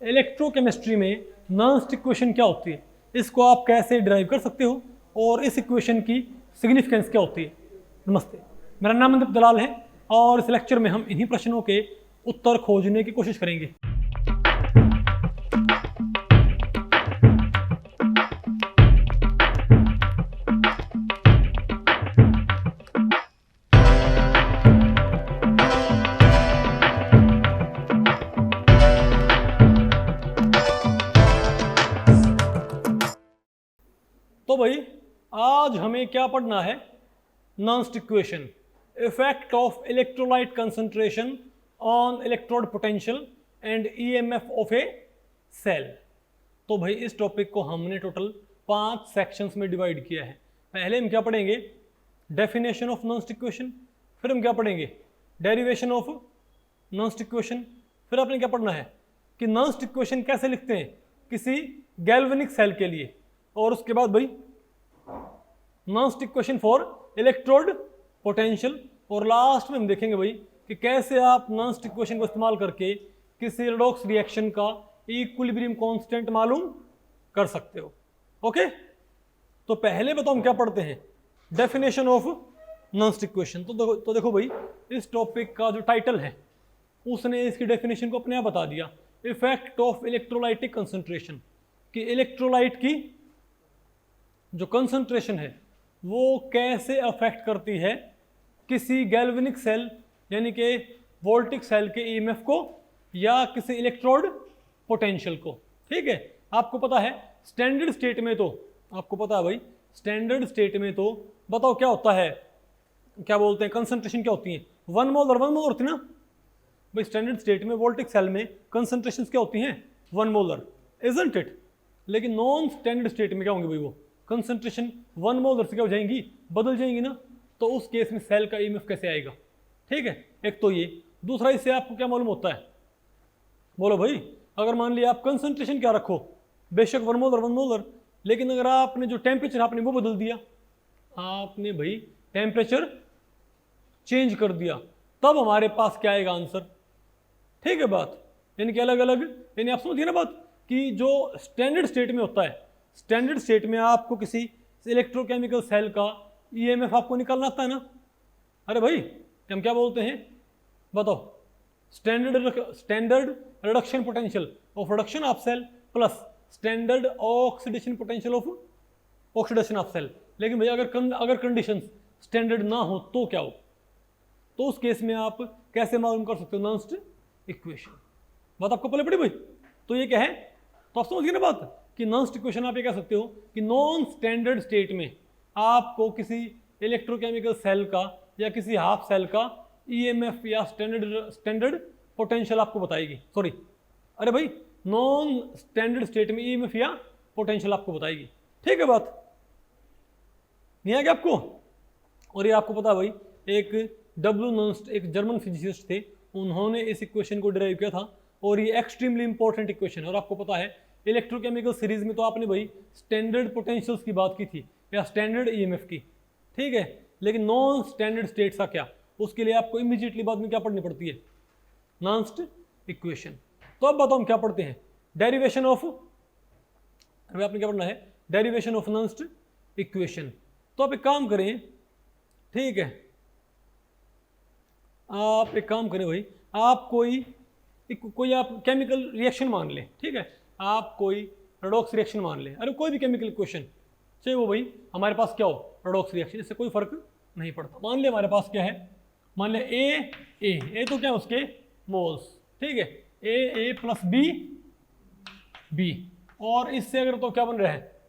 Electrochemistry में non equation क्या होती है, इसको आप कैसे ड्राइव कर सकते हो और इस इक्वेशन की सिग्निफिकेंस क्या होती है। नमस्ते, मेरा नाम मनदीप दलाल है और इस लेक्चर में हम इन्हीं प्रश्नों के उत्तर खोजने की कोशिश करेंगे। तो भाई आज हमें क्या पढ़ना है, Nernst equation, effect of electrolyte concentration on electrode potential and EMF of a cell. तो भाई इस टॉपिक को हमने टोटल 5 सेक्शंस में डिवाइड किया है। पहले हम क्या पढ़ेंगे, डेफिनेशन ऑफ नॉन्स्ट इक्वेशन, फिर हम क्या पढ़ेंगे, डेरिवेशन ऑफ नॉन्स्ट इक्वेशन, फिर आपने क्या पढ़ना है कि नॉन्स्ट इक्वेशन कैसे लिखते हैं किसी गैल्वेनिक सेल के लिए, और उसके बाद भाई Nernst equation for electrode potential, और लास्ट में हम देखेंगे भाई कि कैसे आप नॉन्स्ट इक्वेशन को इस्तेमाल करके किसी रेडॉक्स रिएक्शन का इक्विलिब्रियम कांस्टेंट मालूम कर सकते हो। ओके, तो पहले बताओ हम क्या पढ़ते हैं, डेफिनेशन ऑफ नॉन्स्ट इक्वेशन। तो देखो भाई इस टॉपिक का जो टाइटल है उसने इसकी डेफिनेशन को अपने आप बता दिया, इफेक्ट ऑफ इलेक्ट्रोलाइटिक कंसंट्रेशन, कि इलेक्ट्रोलाइट की जो कंसंट्रेशन है वो कैसे अफेक्ट करती है किसी गैल्वेनिक सेल यानी कि वोल्टिक सेल के ईएमएफ को या किसी इलेक्ट्रोड पोटेंशियल को। ठीक है, आपको पता है स्टैंडर्ड स्टेट में, तो आपको पता है भाई स्टैंडर्ड स्टेट में तो बताओ क्या होता है, क्या बोलते हैं, कंसंट्रेशन क्या होती है, 1 मोल होती है ना भाई। स्टैंडर्ड स्टेट में वोल्टिक सेल में कंसंट्रेशन क्या होती हैं, 1 मोलर, इजंट इट। लेकिन नॉन स्टैंडर्ड स्टेट में क्या होंगे भाई, वो कंसंट्रेशन 1 मोलर से क्या हो जाएंगी, बदल जाएंगी ना। तो उस केस में सेल का ईएमएफ कैसे आएगा। ठीक है, एक तो ये, दूसरा इससे आपको क्या मालूम होता है, बोलो भाई। अगर मान लिया आप कंसंट्रेशन क्या रखो, बेशक 1 मोलर, लेकिन अगर आपने जो टेम्परेचर आपने वो बदल दिया, आपने भाई टेम्परेचर चेंज कर दिया, तब हमारे पास क्या आएगा आंसर। ठीक है बात, यानी कि अलग अलग, यानी आप समझिए ना बात कि जो स्टैंडर्ड स्टेट में होता है, स्टैंडर्ड स्टेट में आपको किसी इलेक्ट्रोकेमिकल सेल का ईएमएफ आपको निकालना आता है ना। अरे भाई हम क्या बोलते हैं बताओ, standard reduction potential of reduction of cell plus standard oxidation potential of oxidation of cell. लेकिन भैया अगर कंडीशन स्टैंडर्ड ना हो तो क्या हो, तो उस केस में आप कैसे मालूम कर सकते हो नॉन्स्ट इक्वेशन। बात आपको पहले पड़ी भाई, तो ये क्या है, तो आप समझिए ना बात कि नॉन्स्ट इक्वेशन आप ये कह सकते हो कि नॉन स्टैंडर्ड स्टेट में आपको किसी इलेक्ट्रोकेमिकल सेल का या किसी हाफ सेल का ईएमएफ या स्टैंडर्ड पोटेंशियल आपको बताएगी। सॉरी, अरे भाई नॉन स्टैंडर्ड स्टेट में ईएमएफ या पोटेंशियल आपको बताएगी। ठीक है बात, नहीं आ गया आपको। और ये आपको पता है भाई, एक डब्ल्यू नॉन्स्ट, एक जर्मन फिजिसिस्ट थे, उन्होंने इस इक्वेशन को डिराइव किया था, और ये एक्सट्रीमली इंपॉर्टेंट इक्वेशन है। और आपको पता है इलेक्ट्रोकेमिकल सीरीज में तो आपने भाई स्टैंडर्ड पोटेंशियल्स की बात की थी या स्टैंडर्ड ईएमएफ की। ठीक है, लेकिन नॉन स्टैंडर्ड स्टेट का क्या, उसके लिए आपको इमीडिएटली बाद में क्या पढ़नी पड़ती है, नॉन्स्ट इक्वेशन। तो अब बताओ हम क्या पढ़ते हैं, डेरिवेशन ऑफ, अभी आपने क्या पढ़ना है, डेरिवेशन ऑफ नॉन्स्ट इक्वेशन। तो आप एक काम करें, ठीक है, आप एक काम करें भाई, आप कोई आप केमिकल रिएक्शन मान लें। ठीक है, आप कोई रेडॉक्स रिएक्शन मान लें, अरे कोई भी केमिकल इक्वेशन, चाहे वो भाई हमारे पास क्या हो, रेडॉक्स रिएक्शन, इससे कोई फर्क नहीं पड़ता। मान लिया हमारे पास क्या है, मान लिया ए तो क्या है उसके मोल्स। ठीक है, ए प्लस बी, और इससे अगर तो क्या बन रहा है,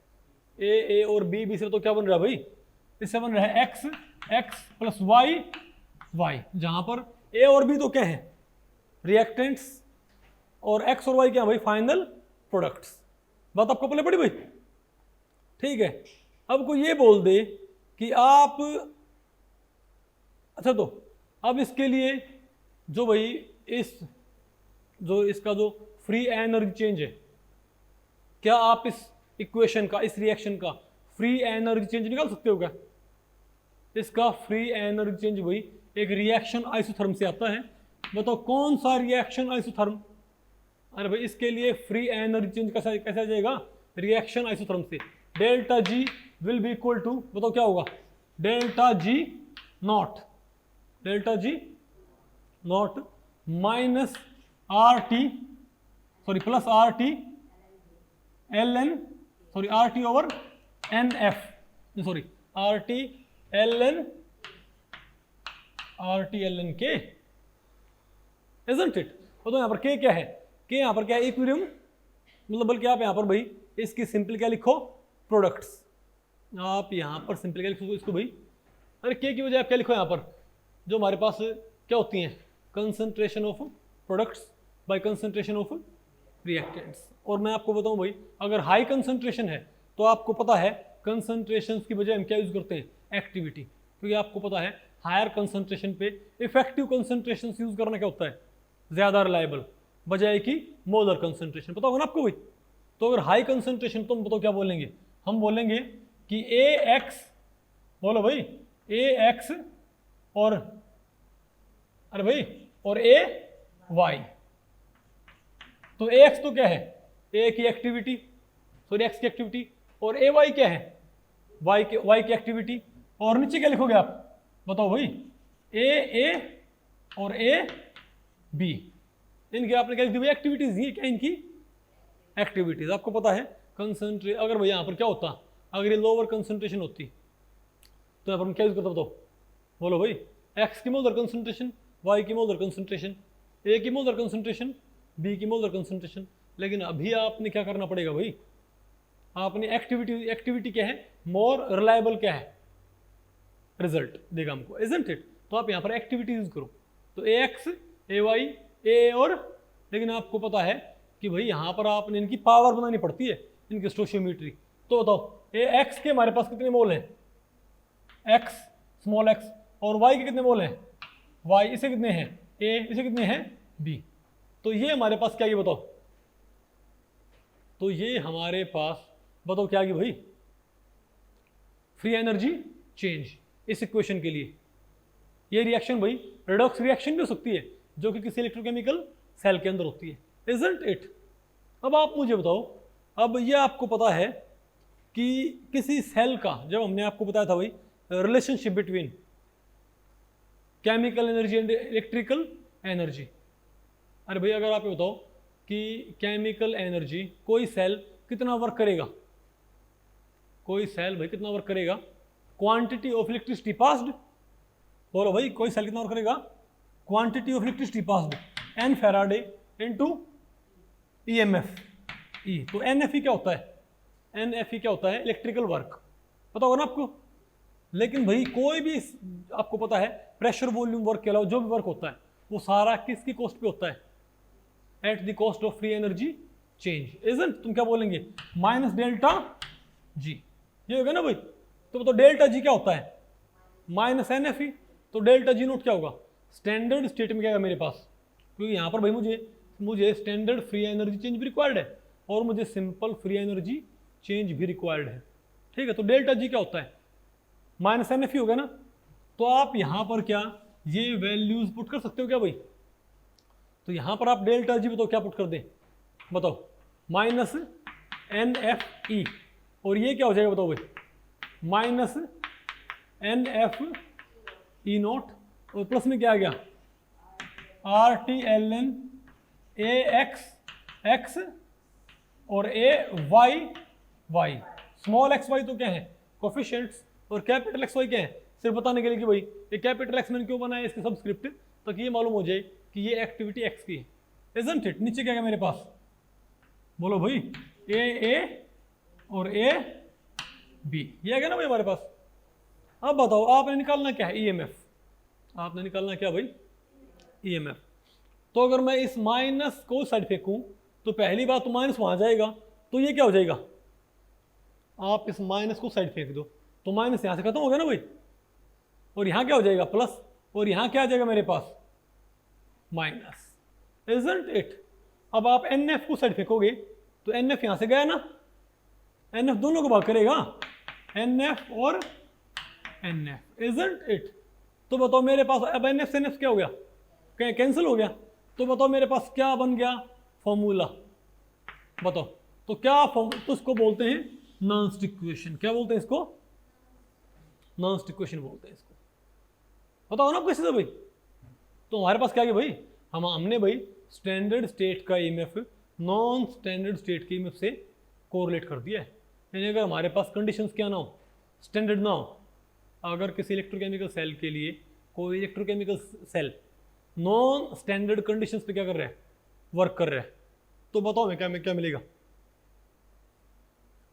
ए और बी से तो क्या बन रहा है भाई, इससे बन रहा है एक्स प्लस वाई, जहां पर ए और बी तो क्या है, रिएक्टेंट्स, और एक्स और वाई क्या है भाई, फाइनल प्रोडक्ट्स। बात आपको पहले पड़ी भाई। ठीक है, अब कोई ये बोल दे कि आप, अच्छा तो अब इसके लिए जो भाई इसका जो फ्री एनर्जी चेंज है, क्या आप इस इक्वेशन का, इस रिएक्शन का फ्री एनर्जी चेंज निकाल सकते हो क्या। इसका फ्री एनर्जी चेंज भाई एक रिएक्शन आइसोथर्म से आता है। बताओ कौन सा रिएक्शन आइसोथर्म, अरे भाई इसके लिए फ्री एनर्जी चेंज कैसे कैसे आ जाएगा, रिएक्शन आइसोथर्म से। Delta G will be equal to, बताओ क्या होगा, delta G naught, delta G naught minus R T, sorry plus R T L N, sorry R T over N F, sorry R T L N, R T L N K, isn't it. तो यहाँ पर के क्या है, के यहाँ पर क्या है, इक्विलिब्रियम, मतलब बल्कि आप यहाँ पर भाई इसकी सिंपल क्या लिखो, प्रोडक्ट्स। आप यहाँ पर सिंपल क्या लिखो इसको भाई, अरे के की वजह आप क्या लिखो यहाँ पर, जो हमारे पास क्या होती हैं, concentration of products by concentration of reactants. और मैं आपको बताऊं भाई, अगर हाई कंसंट्रेशन है तो आपको पता है कंसंट्रेशन की बजाय हम क्या यूज करते हैं, एक्टिविटी, क्योंकि आपको पता है हायर कंसंट्रेशन पे इफेक्टिव कंसंट्रेशन यूज करना क्या होता है, ज्यादा रिलायबल, बजाय कि मोलर कंसंट्रेशन, पता होगा ना आपको भाई। तो अगर हाई कंसंट्रेशन तो हम बताओ क्या बोलेंगे, हम बोलेंगे कि ए एक्स, बोलो भाई ए एक्स और, अरे भाई और ए वाई। तो ए एक्स तो क्या है, ए की एक्टिविटी, सॉरी एक्स की एक्टिविटी, और ए वाई क्या है, वाई की एक्टिविटी। और नीचे क्या लिखोगे आप, बताओ भाई, ए और ए बी, इनके आपने क्या लिख दी भाई, एक्टिविटीज, ये क्या इनकी एक्टिविटीज। आपको पता है कंसंट्रेट, अगर भाई यहाँ पर क्या होता, अगर ये लोअर कंसंट्रेशन होती तो यहाँ पर हम क्या यूज करते, बताओ, बोलो भाई, एक्स की मोलर कंसंट्रेशन, वाई की मोलर कंसंट्रेशन, ए की मोलर कंसंट्रेशन, बी की मोलर कंसंट्रेशन। लेकिन अभी आपने क्या करना पड़ेगा भाई, आपने एक्टिविटी क्या है, मोर रिलायबल क्या है, रिजल्ट देगा हमको, इजंट इट। तो आप यहाँ पर एक्टिविटी यूज करो, तो ए एक्स, ए वाई, ए और, लेकिन आपको पता है कि भाई यहाँ पर आपने इनकी पावर बनानी पड़ती है, इनकी स्टोशियोमेट्री। तो बताओ ए एक्स के हमारे पास कितने मोल हैं, एक्स स्मॉल एक्स, और वाई के कितने मोल हैं, वाई इसे कितने हैं, ए इसे कितने हैं, बी। तो ये हमारे पास क्या, ये बताओ, तो ये हमारे पास बताओ क्या आ गई भाई, फ्री एनर्जी चेंज इस इक्वेशन के लिए। ये रिएक्शन भाई रेडॉक्स रिएक्शन भी हो सकती है, जो कि किसी इलेक्ट्रोकेमिकल सेल के अंदर होती है, इजंट इट। अब आप मुझे बताओ, अब ये आपको पता है कि किसी सेल का, जब हमने आपको बताया था भाई relationship between chemical energy and electrical energy. अरे भाई अगर आप ये बताओ कि केमिकल एनर्जी, कोई सेल कितना वर्क करेगा, कोई सेल भाई कितना वर्क करेगा, क्वांटिटी ऑफ इलेक्ट्रिसिटी पास्ड, बोलो भाई कोई सेल कितना वर्क करेगा, quantity of electricity passed N Faraday into EMF E. तो एनएफई क्या होता है, एनएफई क्या होता है, इलेक्ट्रिकल वर्क, पता होगा ना आपको। लेकिन भाई कोई भी आपको पता है प्रेशर वॉल्यूम वर्क के अलावा जो भी वर्क होता है वो सारा किसकी कॉस्ट पे होता है, at the cost of free energy change, isn't. तुम क्या बोलेंगे, माइनस डेल्टा जी, ये होगा ना भाई। तो बताओ डेल्टा जी क्या होता है, माइनस एनएफई। तो डेल्टा जी नोट क्या होगा, स्टैंडर्ड स्टेट में क्या है मेरे पास, क्योंकि यहाँ पर भाई मुझे स्टैंडर्ड फ्री एनर्जी चेंज भी रिक्वायर्ड है और मुझे सिंपल फ्री एनर्जी चेंज भी रिक्वायर्ड है, ठीक है। तो डेल्टा जी क्या होता है, माइनस एनएफई होगा ना। तो आप यहाँ पर क्या ये वैल्यूज पुट कर सकते हो क्या भाई। तो यहाँ पर आप डेल्टा जी बताओ क्या पुट कर दें, बताओ, माइनस एन एफ ई, और ये क्या हो जाएगा बताओ भाई, minus N F E nought, और प्लस में क्या आ गया, R T L N A X X और A Y Y. Small X Y तो क्या है, कोफिशिएंट्स, और कैपिटल एक्स वाई क्या है, सिर्फ बताने के लिए कि भाई ये कैपिटल एक्स मैंने क्यों बनाया इसके सबस्क्रिप्ट, ताकि ये मालूम हो जाए कि ये एक्टिविटी एक्स की है, इजंट इट। नीचे क्या है मेरे पास, बोलो भाई, ए और ए बी, ये आ गया ना भाई हमारे पास। अब बताओ आपने निकालना क्या है, ईएमएफ, आपने निकालना क्या भाई, ईएमएफ। तो अगर मैं इस माइनस को साइड फेंकूं तो पहली बात तो माइनस वहां जाएगा, तो ये क्या हो जाएगा, आप इस माइनस को साइड फेंक दो तो माइनस यहां से खत्म हो गया ना भाई, और यहां क्या हो जाएगा प्लस, और यहां क्या आ जाएगा मेरे पास, माइनस, इजंट इट। अब आप एन एफ को साइड फेंकोगे तो एन एफ यहां से गया ना, एन एफ दोनों को भाग करेगा, एन एफ और एन एफ, इजंट इट। तो बताओ मेरे पास अब एन एफ से एन एफ क्या हो गया, कैंसिल हो गया। तो बताओ मेरे पास क्या बन गया, फॉर्मूला बताओ। तो क्या तो इसको बोलते हैं नॉन-स्टिक इक्वेशन। क्या बोलते हैं इसको? नॉन-स्टिक इक्वेशन बोलते हैं इसको। बताओ ना कैसे से भाई। तो हमारे पास क्या है भाई, हमने भाई स्टैंडर्ड स्टेट का ईएमएफ नॉन स्टैंडर्ड स्टेट के ईएमएफ से कोरिलेट कर दिया है। यानी अगर हमारे पास कंडीशंस क्या ना हो, स्टैंडर्ड ना हो, अगर किसी इलेक्ट्रोकेमिकल सेल के लिए कोई electrochemical cell non standard conditions पे क्या कर रहा है, वर्क कर रहा है, तो बताओ हमें क्या मिलेगा?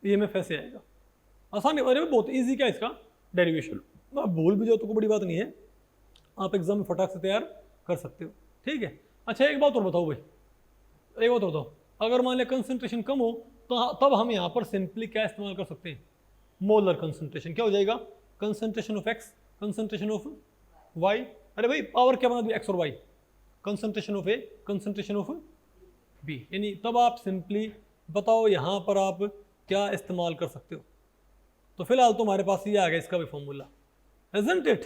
ईएमएफ ऐसे आएगा। आसान है, अरे बहुत इजी क्या इसका डेरिवेशन, आप भूल भी जाओ तो कोई बड़ी बात नहीं है, आप एग्जाम में फटाक से तैयार कर सकते हो। ठीक है। अच्छा एक बात और बताओ भाई, एक बात और बताओ, अगर मान लिया कंसंट्रेशन कम हो तो तब हम यहाँ पर सिंपली क्या इस्तेमाल कर सकते हैं? Molar concentration. क्या हो जाएगा? Concentration of X, concentration of Y. अरे भाई पावर क्या बना दिया, एक्स और Y, concentration of A, concentration of B. यानी तब आप सिंपली बताओ यहाँ पर आप क्या इस्तेमाल कर सकते हो। तो फिलहाल तो हमारे पास ये आ गया इसका भी फॉर्मूला, इजंट इट।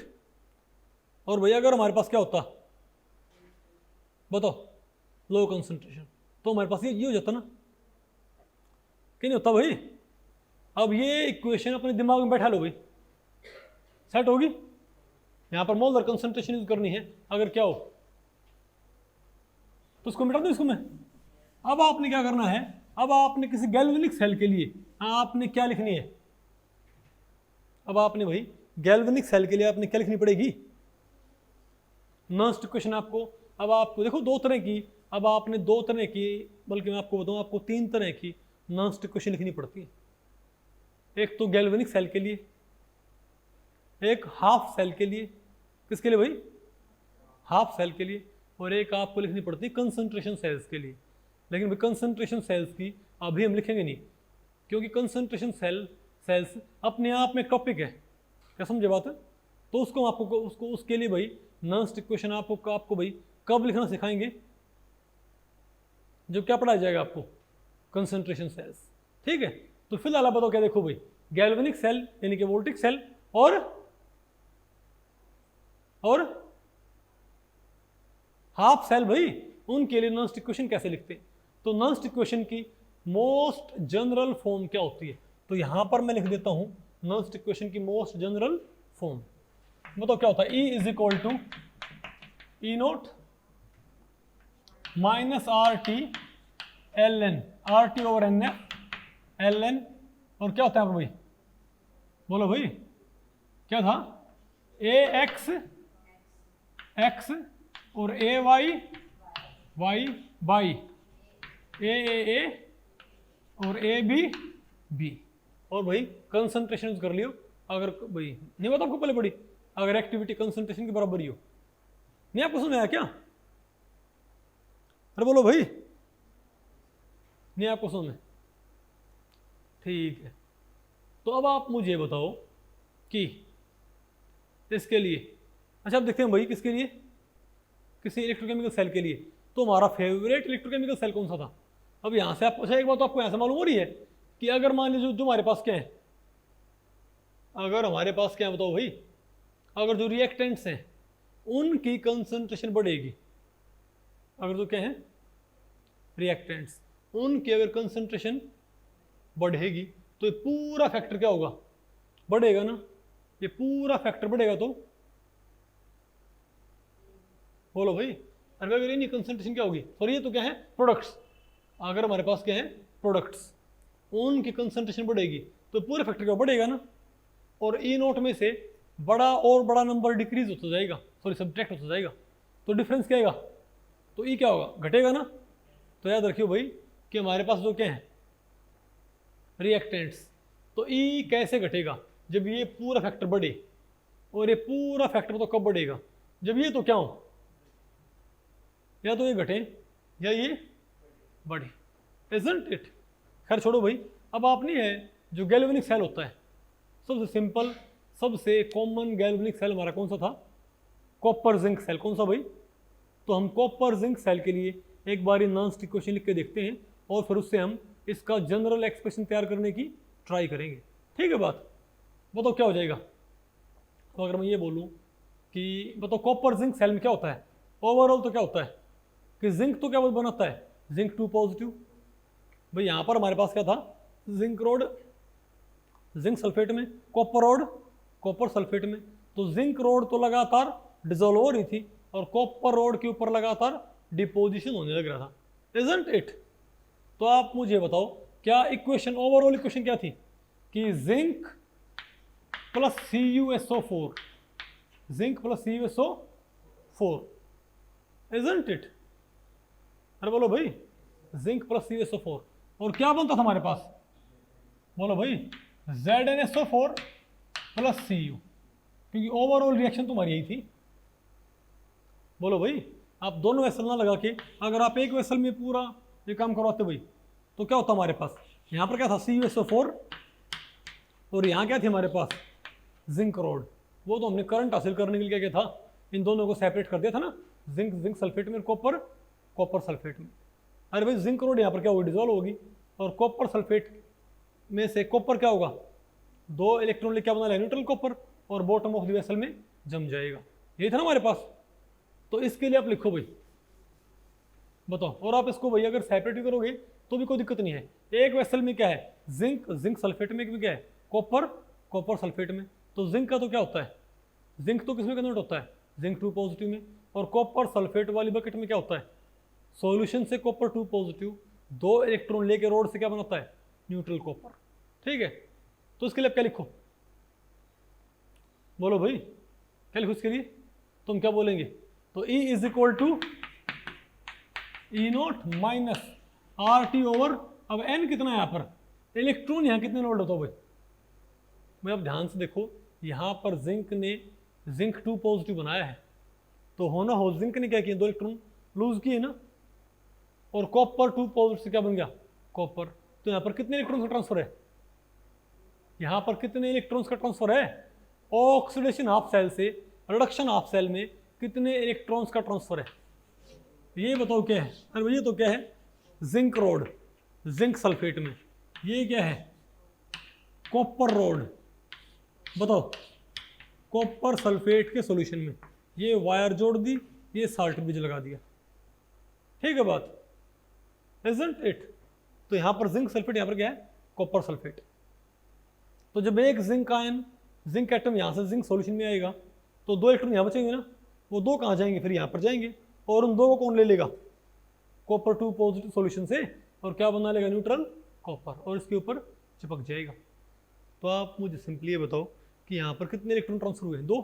और भैया अगर हमारे पास क्या होता बताओ, लो कंसंट्रेशन, तो हमारे पास ये हो जाता ना, कि नहीं होता भाई? अब ये इक्वेशन अपने दिमाग में बैठा लो भाई, सेट होगी। यहाँ पर मोलर कंसंट्रेशन यूज करनी है, अगर क्या हो तो उसको मिटा दो इसको मैं। अब आपने क्या करना है, अब आपने किसी गैल्वेनिक सेल के लिए आपने क्या लिखनी है? अब आपने भाई गैल्वेनिक सेल के लिए आपने क्या लिखनी पड़ेगी? नॉन-स्टिक इक्वेशन आपको, अब आपको देखो दो तरह की, अब आपने दो तरह की, बल्कि मैं आपको बताऊं आपको तीन तरह की नॉन-स्टिक इक्वेशन लिखनी पड़ती है। एक तो गैल्वेनिक सेल के लिए, एक हाफ सेल के लिए, किसके लिए भाई? हाफ सेल के लिए, और एक आपको लिखनी पड़ती है कंसंट्रेशन सेल्स के लिए। लेकिन भाई कंसंट्रेशन सेल्स की अभी हम लिखेंगे नहीं, क्योंकि कंसंट्रेशन सेल्स अपने आप में टॉपिक है, क्या समझे बात है? तो उसको आपको उसके लिए भाई नॉन-स्टिक इक्वेशन आपको भाई कब लिखना सिखाएंगे? जो क्या पढ़ाया जाएगा आपको? Concentration cells. ठीक है। तो फिलहाल आप बताओ क्या देखो भाई, गैल्वेनिक सेल यानी कि वोल्टिक सेल और हाफ सेल भाई, उनके लिए नॉन-स्टिक इक्वेशन कैसे लिखते हैं? तो नॉन-स्टिक इक्वेशन की मोस्ट जनरल फॉर्म क्या होती है? तो यहां पर मैं लिख देता हूं नॉन-स्टिक इक्वेशन की मोस्ट जनरल फॉर्म। बताओ क्या होता है? E is equal to E note minus R T L N, R T over N F L N. और क्या होता है भाई, बोलो भाई क्या था? ए एक्स एक्स और ए वाई वाई बाई ए और ए बी। और भाई कंसंट्रेशन कर लियो, अगर भाई नहीं बता आपको पहले पड़ी, अगर एक्टिविटी कंसंट्रेशन के बराबर ही हो। नहीं आपको सुना है क्या? अरे बोलो भाई, नहीं आपको सुन? ठीक है। तो अब आप मुझे बताओ कि इसके लिए, अच्छा अब देखते हैं भाई किसके लिए, किसी इलेक्ट्रोकेमिकल सेल के लिए। तो हमारा फेवरेट इलेक्ट्रोकेमिकल सेल कौन सा था? अब यहां से आपको, अच्छा एक बात तो आपको यहां से मालूम हो रही है कि अगर मान लीजिए जो हमारे पास क्या है, अगर हमारे पास क्या है बताओ भाई, अगर जो रिएक्टेंट्स हैं उनकी कंसंट्रेशन बढ़ेगी, अगर तो क्या है रिएक्टेंट्स, उनकी अगर कंसंट्रेशन बढ़ेगी तो ये पूरा फैक्टर क्या होगा? बढ़ेगा ना। ये पूरा फैक्टर बढ़ेगा तो बोलो भाई, अरे अगर इनकी कंसंट्रेशन क्या होगी, सॉरी ये तो क्या है प्रोडक्ट्स, अगर हमारे पास क्या है प्रोडक्ट्स, उनकी कंसंट्रेशन बढ़ेगी तो पूरा फैक्टर क्या बढ़ेगा ना। और ई नोट में से बड़ा और बड़ा नंबर डिक्रीज होता जाएगा, सॉरी सब्ट्रैक्ट होता जाएगा, तो डिफरेंस क्या आएगा? तो ई क्या होगा? घटेगा ना। तो याद रखियो भाई कि हमारे पास जो क्या है रिएक्टेंट्स, तो ई कैसे घटेगा? जब ये पूरा फैक्टर बढ़े, और ये पूरा फैक्टर तो कब बढ़ेगा? जब ये तो क्या हो, या तो ये घटे या ये बढ़े, इजंट इट? खैर छोड़ो भाई, अब आप नहीं है जो गैल्वेनिक सेल होता है, सबसे सिंपल सबसे कॉमन गैल्वेनिक सेल हमारा कौन सा था? Copper zinc cell. कौन सा भाई? तो हम कॉपर जिंक सेल के लिए एक बार नॉन-स्टिक इक्वेशन लिख के देखते हैं, और फिर उससे हम इसका जनरल एक्सप्रेशन तैयार करने की ट्राई करेंगे। ठीक है बात? बताओ क्या हो जाएगा? तो अगर मैं ये बोलूँ कि बताओ कॉपर जिंक सेल में क्या होता है? ओवरऑल तो क्या होता है कि जिंक तो क्या बनाता है? Zinc 2 positive. भाई यहाँ पर हमारे पास क्या था, जिंक रोड जिंक सल्फेट में, कॉपर रोड कॉपर सल्फेट में। तो जिंक रोड तो लगातार डिजोल्व हो रही थी और कॉपर रोड के ऊपर लगातार डिपोजिशन होने लग रहा था, इजंट इट। तो आप मुझे बताओ क्या इक्वेशन, ओवरऑल इक्वेशन क्या थी कि zinc plus CuSO4, zinc plus CuSO4, isn't it. अरे बोलो भाई, जिंक प्लस CuSO4 और क्या बनता था हमारे पास, बोलो भाई ZnSO4 प्लस Cu, क्योंकि ओवरऑल रिएक्शन तुम्हारी यही थी। बोलो भाई, आप दोनों वेसल ना लगा के अगर आप एक वेसल में पूरा ये काम करवाते भाई तो क्या होता हमारे पास, यहाँ पर क्या था CuSO4 और यहाँ क्या थी हमारे पास जिंक रोड। वो तो हमने करंट हासिल करने के लिए क्या था, इन दोनों को सेपरेट कर दिया था ना, जिंक सल्फेट में, कॉपर सल्फेट में। अरे भाई जिंक रोड यहाँ पर क्या होगी, डिजोल्व होगी और कॉपर सल्फेट में से कॉपर क्या होगा, 2 इलेक्ट्रॉन लेके क्या बना लेगा, न्यूट्रल कॉपर, और बॉटम ऑफ द वेसल में जम जाएगा। यही था ना हमारे पास। तो इसके लिए आप लिखो भाई, बताओ। और आप इसको भाई अगर सेपरेट भी करोगे तो भी कोई दिक्कत नहीं है। एक वेसल में क्या है, जिंक सल्फेट में भी क्या है, कॉपर सल्फेट में। तो जिंक का तो क्या होता है, जिंक तो किसमें कन्वर्ट होता है, जिंक 2 पॉजिटिव में। और कॉपर सल्फेट वाली बकेट में क्या होता है, सॉल्यूशन से कॉपर 2 पॉजिटिव 2 इलेक्ट्रॉन लेके रोड से क्या बनाता है, न्यूट्रल कॉपर। ठीक है, तो इसके लिए आप क्या लिखो, बोलो भाई क्या लिखो इसके लिए, तुम क्या बोलेंगे। तो E is equal to E0 minus RT over, अब N कितना है यहाँ पर, इलेक्ट्रॉन यहाँ कितने लोड होता है भाई अब ध्यान से देखो, यहाँ पर जिंक ने जिंक 2 पॉजिटिव बनाया है, तो होना हो जिंक ने क्या किया, 2 इलेक्ट्रॉन लूज किए ना, और कॉपर 2 पॉजिटिव से क्या बन गया, कॉपर। तो यहाँ पर कितने इलेक्ट्रॉन्स का ट्रांसफर है, यहाँ पर कितने इलेक्ट्रॉन्स का ट्रांसफर है, ऑक्सीडेशन हाफ सेल से रिडक्शन हाफ सेल में कितने इलेक्ट्रॉन्स का ट्रांसफर है, ये बताओ क्या है। अरे भैया तो क्या है, जिंक रोड जिंक सल्फेट में, ये क्या है, कॉपर रोड, बताओ कॉपर सल्फेट के सॉल्यूशन में, ये वायर जोड़ दी, ये साल्ट ब्रिज लगा दिया, ठीक है बात, इजंट इट। तो यहाँ पर जिंक सल्फेट, यहाँ पर क्या है, कॉपर सल्फेट। तो जब एक जिंक आयन, जिंक एटम यहाँ से जिंक सॉल्यूशन में आएगा तो 2 इलेक्ट्रॉन यहाँ बचेंगे ना, वो 2 कहाँ जाएंगे, फिर यहाँ पर जाएंगे, और उन 2 को कौन ले लेगा, कॉपर 2 पॉजिटिव सॉल्यूशन से, और क्या बना लेगा, न्यूट्रल कॉपर, और इसके ऊपर चिपक जाएगा। तो आप मुझे सिंपली ये बताओ कि यहाँ पर कितने इलेक्ट्रॉन ट्रांसफर हुए हैं, 2।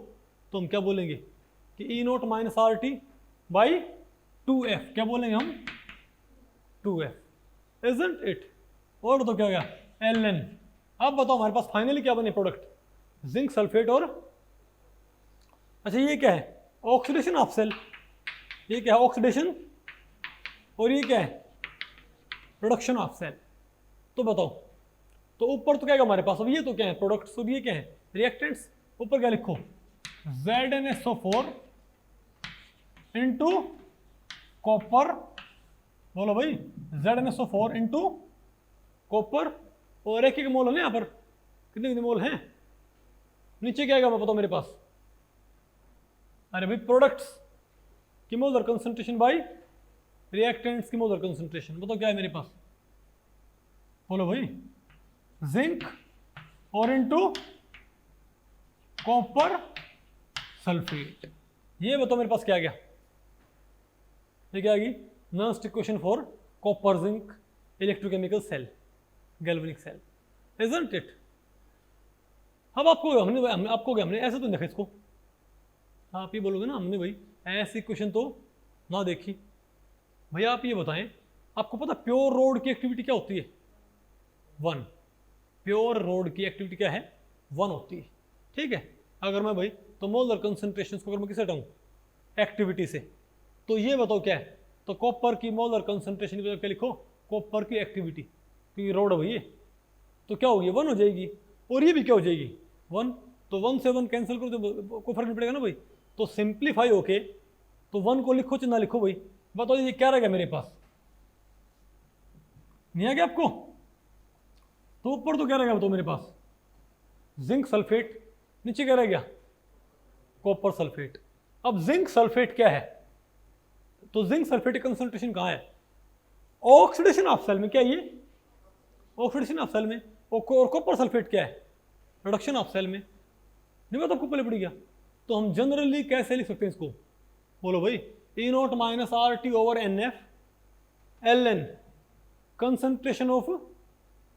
तो हम क्या बोलेंगे कि E0 minus RT by 2F, क्या बोलेंगे हम, 2F, इजंट इट। और तो क्या गया, Ln। अब बताओ हमारे पास फाइनली क्या बने प्रोडक्ट, जिंक सल्फेट और, अच्छा ये क्या है, ऑक्सीडेशन ऑफ सेल, ये क्या है, ऑक्सीडेशन, और ये क्या है, प्रोडक्शन ऑफ सेल। तो बताओ, तो ऊपर तो क्या है हमारे पास, अब ये तो क्या है, प्रोडक्ट्स, अब ये क्या है, रिएक्टेंट्स। ऊपर क्या लिखो, ZnSO4 इंटू कॉपर, बोलो भाई ZnSO4 इंटू कॉपर, और एक मोल है ना यहाँ पर, कितने कितने मोल हैं, नीचे क्या आएगा बताओ मेरे पास, अरे भाई प्रोडक्ट्स की मोलर कंसंट्रेशन बाई रिएक्टेंट्स की मोलर कंसंट्रेशन, बताओ क्या है मेरे पास, बोलो भाई जिंक और इनटू कॉपर सल्फेट, ये बताओ मेरे पास क्या आ गया, ये क्या आ गई, Nernst equation for copper zinc electrochemical cell, galvanic cell, isn't it. अब आपको हमने ऐसे तो देखा इसको, आप ये बोलोगे ना हमने भाई ऐसी क्वेश्चन तो ना देखी। भैया आप ये बताएं, आपको पता प्योर रोड की एक्टिविटी क्या होती है, 1, प्योर रोड की एक्टिविटी क्या है, 1 होती है, ठीक है। अगर मैं भाई तो मोलर कंसंट्रेशन को अगर मैं किसे हटाऊं, एक्टिविटी से, तो ये बताओ क्या है, तो कॉपर की मोलर कंसंट्रेशन की क्या लिखो, कॉपर की एक्टिविटी, क्योंकि रोड है भैया, तो क्या होगी, 1 हो जाएगी, और ये भी क्या हो जाएगी, 1। तो 1 से 1 कैंसिल करो तो कोई फर्क नहीं पड़ेगा ना भाई, तो सिंप्लीफाई होके तो 1 को लिखो चाहे ना लिखो भाई, बताओ ये क्या रहेगा मेरे पास, नहीं आ गया आपको, तो ऊपर तो क्या रहेगा बताओ मेरे पास, जिंक सल्फेट, नीचे क्या रह गया, कॉपर सल्फेट। अब जिंक सल्फेट क्या है, तो जिंक सल्फेट की कंसंट्रेशन कहाँ है, ऑक्सीडेशन ऑफ सेल में क्या ये ऑक्सीडेशन ऑफ सेल में, और कॉपर सल्फेट क्या है रिडक्शन ऑफ सेल में। नहीं बात आपको पहले पड़ी गया। तो हम जनरली कैसे लिख सकते हैं इसको, बोलो भाई, E naught minus R T over N F L N concentration of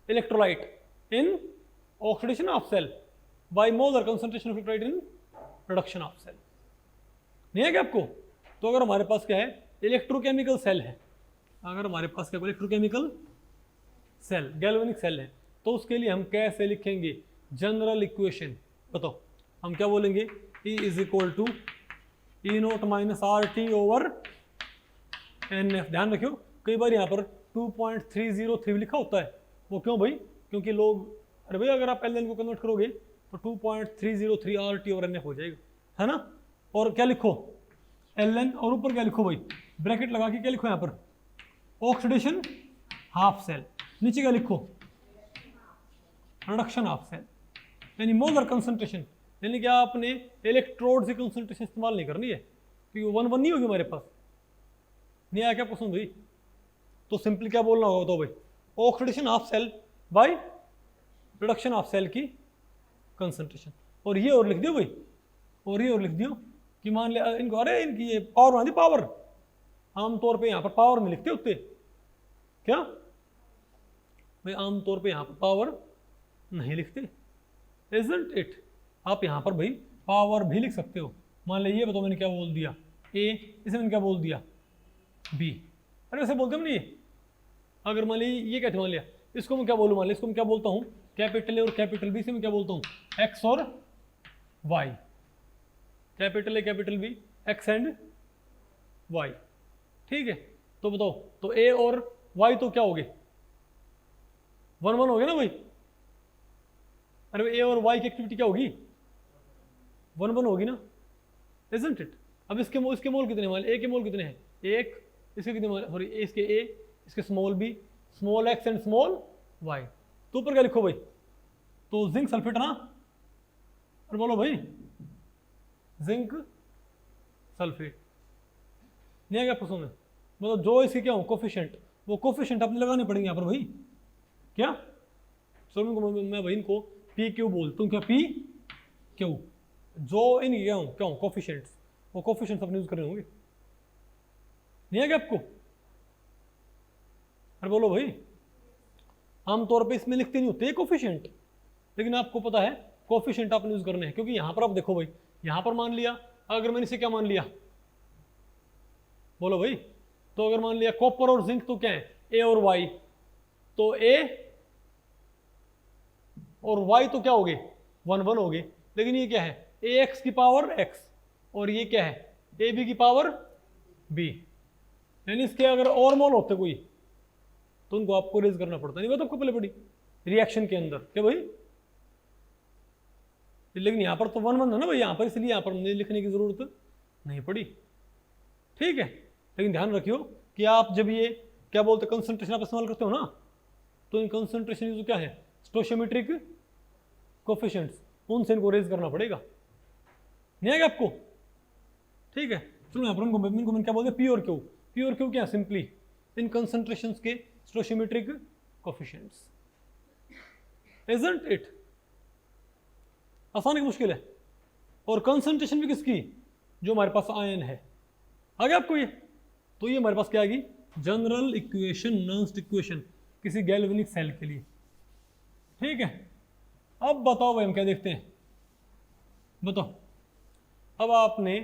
electrolyte in oxidation of cell by molar concentration of electrolyte in reduction of cell. नहीं है क्या आपको। तो अगर हमारे पास क्या है इलेक्ट्रोकेमिकल सेल है, अगर हमारे पास क्या इलेक्ट्रोकेमिकल सेल गैल्वेनिक सेल है, तो उसके लिए हम कैसे लिखेंगे जनरल इक्वेशन बताओ। हम क्या बोलेंगे E is equal to E note minus R T over N F. ध्यान रखियो कई बार यहाँ पर 2.303 लिखा होता है, वो क्यों भाई, क्योंकि लोग अरे भाई अगर आप एल एन को कन्वर्ट करोगे तो 2.303 R T over N F हो जाएगा, है ना। और क्या लिखो एल एन, और ऊपर क्या लिखो भाई ब्रैकेट लगा के क्या लिखो यहाँ पर ऑक्सीडेशन हाफ सेल, नीचे क्या लिखो रिडक्शन ऑफ सेल, यानी मोलर कंसंट्रेशन, यानी कि आपने इलेक्ट्रोड से कंसंट्रेशन इस्तेमाल नहीं करनी है क्योंकि 1 नहीं होगी हमारे पास। नहीं आया क्या पसंद भाई। तो सिंपली क्या बोलना होगा तो भाई oxidation of cell by reduction of cell की कंसंट्रेशन। और ये और लिख दियो भाई, और ये और लिख दियो कि मान लिया इनको, अरे इनकी ये पावर बना दी पावर, आमतौर पे यहाँ पर पावर नहीं लिखते होते क्या भाई, आमतौर पे यहाँ पर पावर नहीं लिखते, इजंट इट। आप यहाँ पर भाई पावर भी लिख सकते हो। मान लीजिए बताओ मैंने क्या बोल दिया ए, इसे मैंने क्या बोल दिया बी, अरे वैसे बोलते हम नहीं। अगर मान लीजिए ये क्या मान लिया, इसको मैं क्या बोलूँ, मान लिया इसको मैं क्या बोलता हूँ कैपिटल ए और कैपिटल बी, से मैं क्या बोलता हूँ एक्स और Y, capital A capital B X and Y, ठीक है। तो बताओ तो ए और वाई तो क्या हो गए 1 हो गया ना भाई। अरे ए और वाई की एक्टिविटी क्या होगी 1 होगी ना, इजंट इट। अब इसके मोल कितने, मान ए के मोल कितने हैं 1, इसके कितने मोल, सॉरी इसके ए, इसके small B, small X and small Y. तो ऊपर क्या लिखो भाई, तो जिंक सल्फेट ना, और बोलो भाई जिंक सल्फेट। नहीं क्या पसंद है, मतलब जो इसके क्या हो कोफिशिएंट, वो कोफिशिएंट आपने लगाने पड़ेंगे यहाँ पर भाई। क्या चलो मैं भाई इनको पी क्यू बोलता हूँ, क्या पी क्यू, जो इन क्या हूँ कोफिशिएंट्स, वो कोफिशिएंट्स अपने यूज करने होंगे। नहीं है क्या आपको, अरे बोलो भाई। आमतौर पे इसमें लिखते नहीं होते कोफिशिएंट, लेकिन आपको पता है कोफिशिएंट आपने यूज करने हैं, क्योंकि यहां पर आप देखो भाई, यहां पर मान लिया, अगर मैंने इसे क्या मान लिया बोलो भाई, तो अगर मान लिया कॉपर और जिंक तो क्या है ए और वाई, तो ए और वाई तो क्या हो गए 1 हो गए। लेकिन ये क्या है ए एक्स की पावर एक्स, और ये क्या है ए बी की पावर बी, यानी इसके अगर और मोल होते कोई तो उनको आपको रेज करना पड़ता, नहीं बात आपको पहले पड़ी रिएक्शन के अंदर क्या भाई। लेकिन यहां पर तो 1 है ना भाई यहाँ पर, इसलिए यहां पर मुझे लिखने की जरूरत नहीं पड़ी, ठीक है। लेकिन ध्यान रखियो कि आप जब ये क्या बोलते कंसंट्रेशन आप इस्तेमाल करते हो ना, तो इन कंसंट्रेशन जो क्या है स्टोशियोमेट्रिक कोफिशिएंट्स, उनसे इनको रेज करना पड़ेगा। नहीं आएगा आपको, ठीक है। चलो यहाँ पर इनको मैंने क्या बोलते हैं पी और क्यू, पी और क्यू क्या सिंपली इन कंसंट्रेशंस के स्टोशियोमेट्रिक कोफिशिएंट्स, इजंट इट। आसान है कि मुश्किल है। और कंसंट्रेशन भी किसकी, जो हमारे पास आयन है। आ गया आपको ये, तो ये हमारे पास क्या आएगी जनरल इक्वेशन, नॉन्स्ट इक्वेशन किसी गैल्वेनिक सेल के लिए, ठीक है। अब बताओ भाई हम क्या देखते हैं, बताओ अब आपने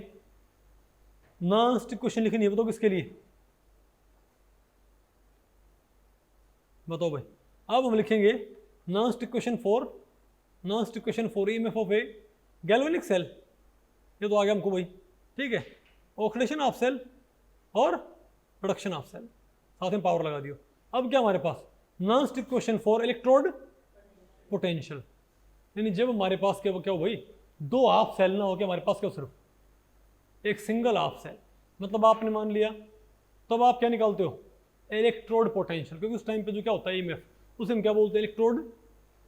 नॉन्स्ट इक्वेशन लिखनी है, बताओ किसके लिए, बताओ भाई। अब हम लिखेंगे Nernst equation for EMF of a galvanic cell, ये तो आ गया हमको भाई, ठीक है। ऑक्सीडेशन ऑफ सेल और प्रोडक्शन ऑफ सेल, साथ में पावर लगा दियो। अब क्या हमारे पास Nernst equation for electrode potential, यानी जब हमारे पास क्या हो भाई 2 हाफ सेल ना हो के हमारे पास क्या सिर्फ एक सिंगल हाफ सेल, मतलब आपने मान लिया, तब आप क्या निकालते हो इलेक्ट्रोड पोटेंशियल, क्योंकि उस टाइम पे जो क्या होता है ईएमएफ उसे हम क्या बोलते हैं इलेक्ट्रोड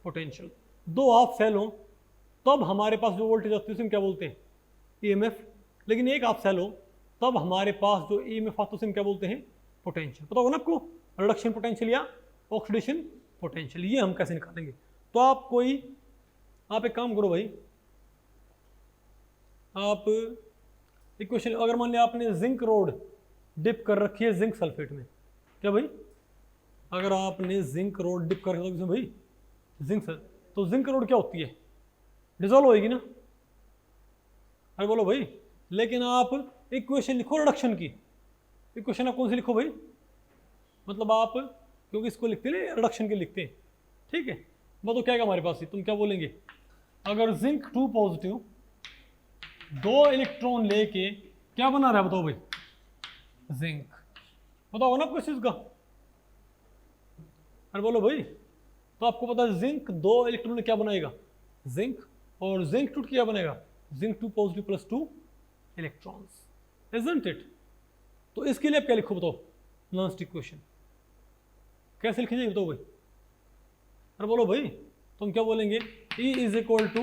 पोटेंशियल। 2 हाफ सेल हो तब हमारे पास जो वोल्टेज आती है उसे हम क्या बोलते हैं ईएमएफ, लेकिन एक हाफ सेल हो तब हमारे पास जो ईएमएफ आता है उसे हम क्या बोलते हैं पोटेंशियल। पता होगा ना आपको, रिडक्शन पोटेंशियल या ऑक्सीडेशन पोटेंशियल, ये हम कैसे निकालेंगे। तो आप एक काम करो भाई, आप इक्वेशन, अगर मान लिया आपने जिंक रोड डिप कर रखी है जिंक सल्फेट में, क्या भाई, अगर आपने जिंक रोड डिप कर रखी है भाई जिंक, तो जिंक रोड क्या होती है, डिजोल्व होएगी ना। अरे बोलो भाई, लेकिन आप इक्वेशन लिखो रिडक्शन की, इक्वेशन आप कौन सी लिखो भाई, मतलब आप, क्योंकि इसको लिखते हैं रिडक्शन के लिखते हैं, ठीक है। बताओ क्या है हमारे पास, तुम क्या बोलेंगे, अगर जिंक 2 पॉजिटिव 2 इलेक्ट्रॉन लेके क्या बना रहा है, बताओ भाई, जिंक, बताओ ना आपको इस चीज का। अरे बोलो भाई, तो आपको पता है जिंक 2 इलेक्ट्रॉन ने क्या बनाएगा, जिंक, और जिंक 2 क्या बनेगा, zinc 2 positive plus 2 electrons, isn't it. तो इसके लिए आप क्या लिखो बताओ, लास्ट इक्वेशन कैसे लिखी जाएगी बताओ भाई। अरे बोलो भाई, तुम क्या बोलेंगे, E is equal to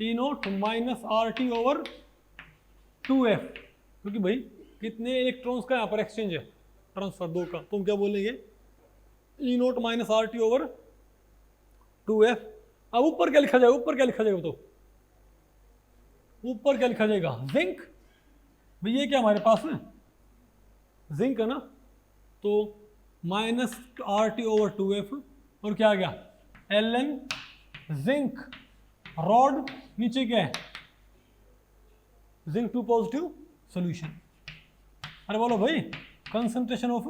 E note minus R T over 2F, क्योंकि भाई कितने इलेक्ट्रॉन्स का यहाँ पर एक्सचेंज है, ट्रांसफर 2 का, तुम क्या बोलेंगे, E note minus R T over 2F। अब ऊपर क्या लिखा जाएगा, ऊपर क्या लिखा जाएगा बताओ, ऊपर क्या लिखा जाएगा, जिंक, भाई ये क्या हमारे पास है जिंक है ना, तो minus R T over 2F, और क्या आ गया Ln जिंक रॉड, नीचे क्या है जिंक 2 पॉजिटिव सॉल्यूशन। अरे बोलो भाई, कंसंट्रेशन ऑफ,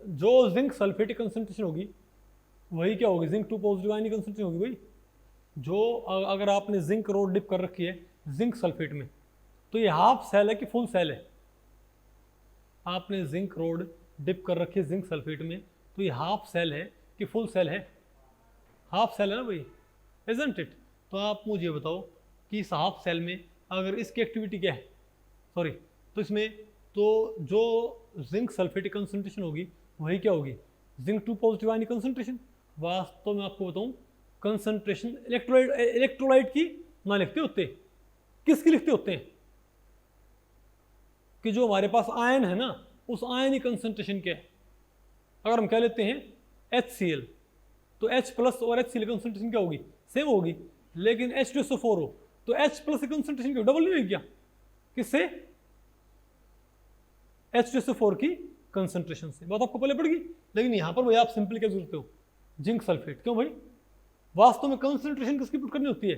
जो जिंक सल्फेट कंसंट्रेशन होगी वही क्या होगी, जिंक 2 पॉजिटिव आयन कंसंट्रेशन होगी भाई, जो अगर आपने जिंक रोड डिप कर रखी है जिंक सल्फेट में, तो ये हाफ सेल है कि फुल सेल है, आपने जिंक रोड डिप कर रखी है जिंक सल्फेट में, तो ये हाफ सेल है कि फुल सेल है, हाफ सेल है ना भाई, इजंट इट। तो आप मुझे बताओ कि इस हाफ सेल में अगर इसकी एक्टिविटी क्या है, सॉरी, तो इसमें तो जो जिंक सल्फेट की कंसंट्रेशन होगी वही क्या होगी, जिंक 2 पॉजिटिव आयन कंसंट्रेशन। वास्तव में आपको बताऊं, कंसंट्रेशन इलेक्ट्रोलाइट की ना लिखते होते, किसकी लिखते होते हैं, कि जो हमारे पास आयन है ना, उस आयन की कंसंट्रेशन क्या है। अगर हम क्या लेते हैं HCl, तो H प्लस और HCl की कंसंट्रेशन क्या होगी, सेम होगी, लेकिन H2SO4 हो तो H प्लस की कंसंट्रेशन क्या डबल नहीं होगी क्या, किससे, H2SO4 की कंसंट्रेशन से। बात आपको पहले पड़ गई, लेकिन यहां पर भाई आप सिंपल क्या जरूरत हो, जिंक सल्फेट, क्यों भाई, वास्तव में कंसंट्रेशन किसकी पुट करनी होती है,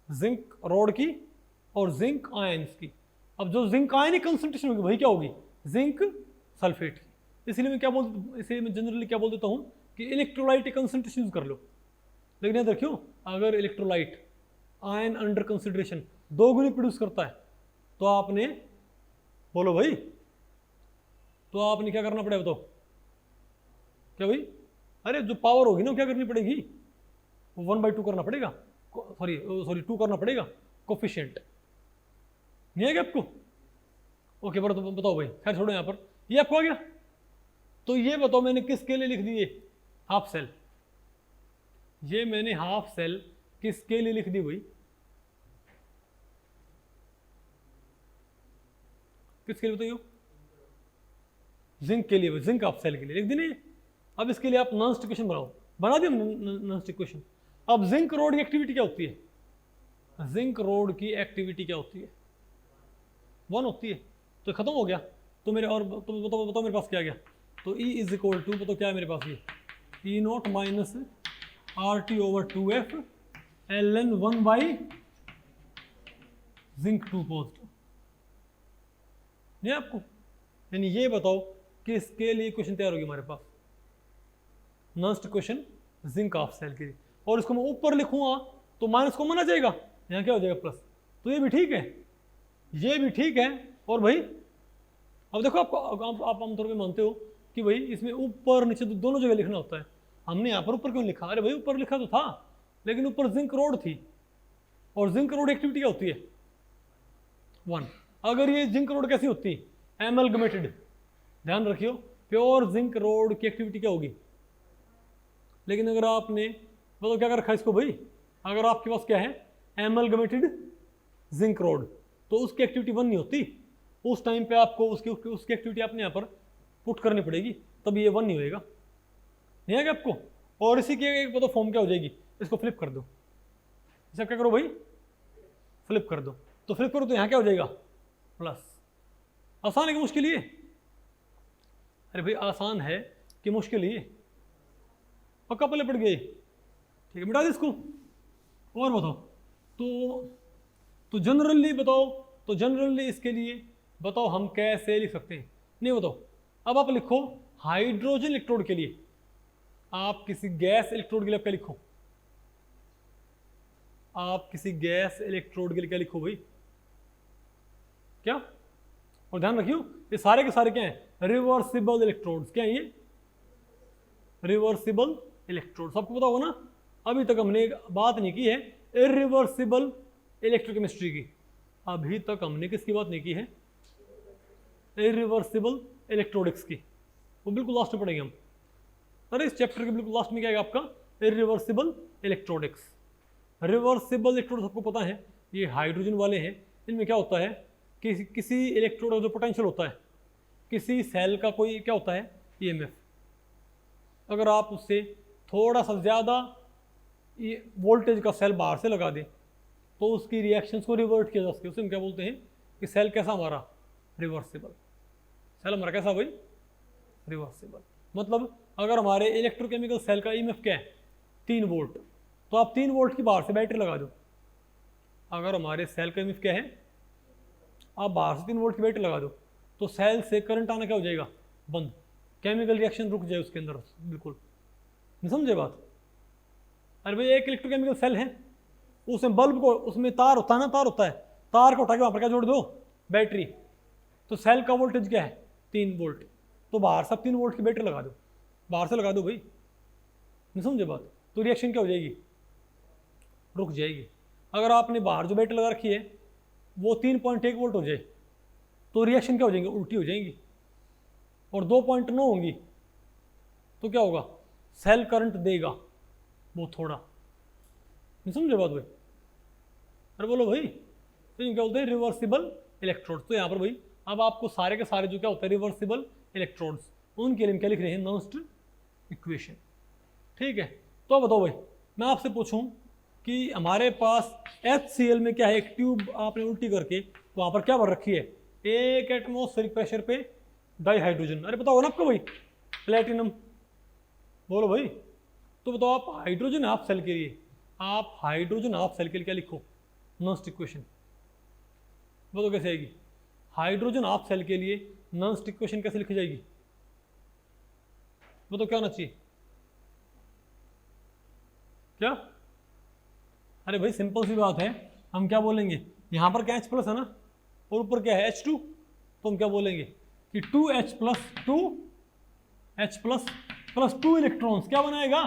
जिंक रॉड की और जिंक आयंस की। अब जो जिंक आयन की कंसंट्रेशन होगी वही क्या होगी, जिंक सल्फेट की। इसलिए मैं जनरली क्या बोल देता हूं कि इलेक्ट्रोलाइट की कंसंट्रेशन यूज कर लो, लेकिन याद रखियो, अगर इलेक्ट्रोलाइट आयन अंडर कंसिडरेशन 2 गुनी प्रोड्यूस करता है, तो आपने, बोलो भाई, तो आपने क्या करना पड़ेगा बताओ, क्या भाई, अरे जो पावर होगी ना क्या करनी पड़ेगी, 1/2 करना पड़ेगा, सॉरी 2 करना पड़ेगा, कोफिशिएंट नहीं है क्या आपको, ओके बड़ा, तो बताओ भाई, खैर छोड़ो यहाँ पर, ये आपको आ गया। तो ये बताओ मैंने किसके लिए लिख दिए, हाफ सेल, ये मैंने हाफ सेल किसके लिए लिख दी भाई, किसके लिए बताइए, जिंक के लिए, जिंक हाफ सेल के लिए लिख दी नहीं। अब इसके लिए आप नॉन स्टिक इक्वेशन बनाओ, बना दिया नॉन स्टिक इक्वेशन। अब जिंक रोड की एक्टिविटी क्या होती है, जिंक रोड की एक्टिविटी क्या होती है, 1 होती है, तो खत्म हो गया। तो मेरे, और तो बताओ मेरे पास क्या गया, तो E इज इक्वल टू, बताओ क्या है मेरे पास, ये E naught minus RT over 2F Ln 1 by zinc 2 positive, नहीं आपको, यानी ये बताओ कि इसके लिए क्वेश्चन तैयार होगी हमारे पास, नॉन क्वेश्चन जिंक ऑफ सेल के लिए। और इसको मैं ऊपर लिखूंगा तो माइनस कॉमन आ जाएगा, यहाँ क्या हो जाएगा प्लस, तो ये भी ठीक है, ये भी ठीक है। और भाई अब देखो, आप आमतौर पे मानते हो कि भाई इसमें ऊपर नीचे तो दोनों जगह लिखना होता है, हमने यहाँ पर ऊपर क्यों लिखा, अरे भाई ऊपर लिखा तो था, लेकिन ऊपर जिंक रोड थी, और जिंक रोड एक्टिविटी क्या होती है 1। अगर ये जिंक रोड कैसी होती है, एमलगमेटेड, ध्यान रखियो, प्योर जिंक रोड की एक्टिविटी क्या होगी। लेकिन अगर आपने मतलब क्या कर रखा है इसको भाई, अगर आपके पास क्या है एमलगमेटेड जिंक रोड, तो उसकी एक्टिविटी 1 नहीं होती, उस टाइम पे आपको उसकी एक्टिविटी आपने यहाँ पर पुट करनी पड़ेगी, तब ये 1 नहीं होएगा, नहीं आएगा आपको। और इसी की एक तो फॉर्म क्या हो जाएगी, इसको फ्लिप कर दो, इसे क्या करो भाई, फ्लिप कर दो। तो फ्लिप करो तो यहाँ क्या हो जाएगा, प्लस। आसान है कि मुश्किल ये? अरे भाई आसान है कि मुश्किल ये? पक्का पल्ले पड़ गई, ठीक है, मिटा दे इसको। और बताओ तो जनरली बताओ, तो जनरली इसके लिए बताओ हम कैसे लिख सकते हैं, नहीं बताओ। अब आप लिखो हाइड्रोजन इलेक्ट्रोड के लिए, आप किसी गैस इलेक्ट्रोड के लिए क्या लिखो, आप किसी गैस इलेक्ट्रोड के लिए क्या लिखो भाई, क्या? और ध्यान रखियो ये सारे के सारे क्या हैं, रिवर्सिबल इलेक्ट्रोड्स। क्या है ये, रिवर्सिबल इलेक्ट्रोड। सबको पता होगा ना, अभी तक हमने बात नहीं की है इरिवर्सिबल इलेक्ट्रोकेमिस्ट्री की, अभी तक हमने किसकी बात नहीं की है, इरिवर्सिबल इलेक्ट्रोडिक्स की, वो बिल्कुल लास्ट में पढ़ेंगे हम। अरे इस चैप्टर के बिल्कुल लास्ट में क्या है आपका, इरिवर्सिबल इलेक्ट्रोडिक्स। रिवर्सिबल इलेक्ट्रोड सबको पता है, ये हाइड्रोजन वाले हैं। इनमें क्या होता है कि किसी इलेक्ट्रोड का जो पोटेंशियल होता है, किसी सेल का कोई क्या होता है, ईएमएफ, अगर आप उससे थोड़ा सा ज़्यादा वोल्टेज का सेल बाहर से लगा दें तो उसकी रिएक्शंस को रिवर्ट किया जा सकता है। उसे हम क्या बोलते हैं कि सेल कैसा हमारा, रिवर्सिबल। सेल हमारा कैसा भाई, रिवर्सिबल। मतलब अगर हमारे इलेक्ट्रोकेमिकल सेल का ईएमएफ क्या है, 3 वोल्ट, तो आप 3 वोल्ट की बाहर से बैटरी लगा दो। अगर हमारे सेल का ईएमएफ क्या है, आप बाहर से 3 वोल्ट की बैटरी लगा दो, तो सेल से करंट आना क्या हो जाएगा, बंद, केमिकल रिएक्शन रुक जाए उसके अंदर, बिल्कुल। नहीं समझे बात? अरे भाई एक इलेक्ट्रोकेमिकल सेल है, उसमें बल्ब को, उसमें तार होता है ना, तार होता है, तार को उठा के वहाँ पर क्या जोड़ दो, बैटरी। तो सेल का वोल्टेज क्या है, 3 वोल्ट, तो बाहर सब 3 वोल्ट की बैटरी लगा दो, बाहर से लगा दो भाई। नहीं समझे बात? तो रिएक्शन क्या हो जाएगी, रुक जाएगी। अगर आपने बाहर जो बैटरी लगा रखी है वो 3.1 वोल्ट हो जाए तो रिएक्शन क्या हो जाएंगे, उल्टी हो जाएंगी। और 2.9 होंगी तो क्या होगा, सेल करंट देगा वो थोड़ा। नहीं समझे बात भाई? अरे बोलो भाई, तो ये क्या बोलते हैं, रिवर्सिबल इलेक्ट्रोड्स। तो यहाँ पर भाई अब आपको सारे के सारे जो क्या होता है रिवर्सिबल इलेक्ट्रोड्स, उनके लिए हम क्या लिख रहे हैं, नर्स्ट इक्वेशन। ठीक है, तो बताओ भाई, मैं आपसे पूछूं कि हमारे पास HCl में क्या है, एक ट्यूब आपने उल्टी करके वहाँ पर क्या भर रखी है, 1 एटमॉस्फेरिक प्रेशर पे डाईहाइड्रोजन। अरे बताओ ना आपको भाई, प्लेटिनम। बोलो भाई, तो बताओ आप हाइड्रोजन हाफ सेल के लिए, आप हाइड्रोजन हाफ सेल के लिए क्या लिखो, नर्स्ट इक्वेशन। बताओ कैसे आएगी, हाइड्रोजन हाफ सेल के लिए नर्स्ट इक्वेशन कैसे लिखी जाएगी, बताओ क्या होना चाहिए, क्या? अरे भाई सिंपल सी बात है, हम क्या बोलेंगे, यहाँ पर क्या H प्लस है ना, और ऊपर क्या है H2, तो हम क्या बोलेंगे कि 2H plus 2H plus plus 2 electrons क्या बनाएगा।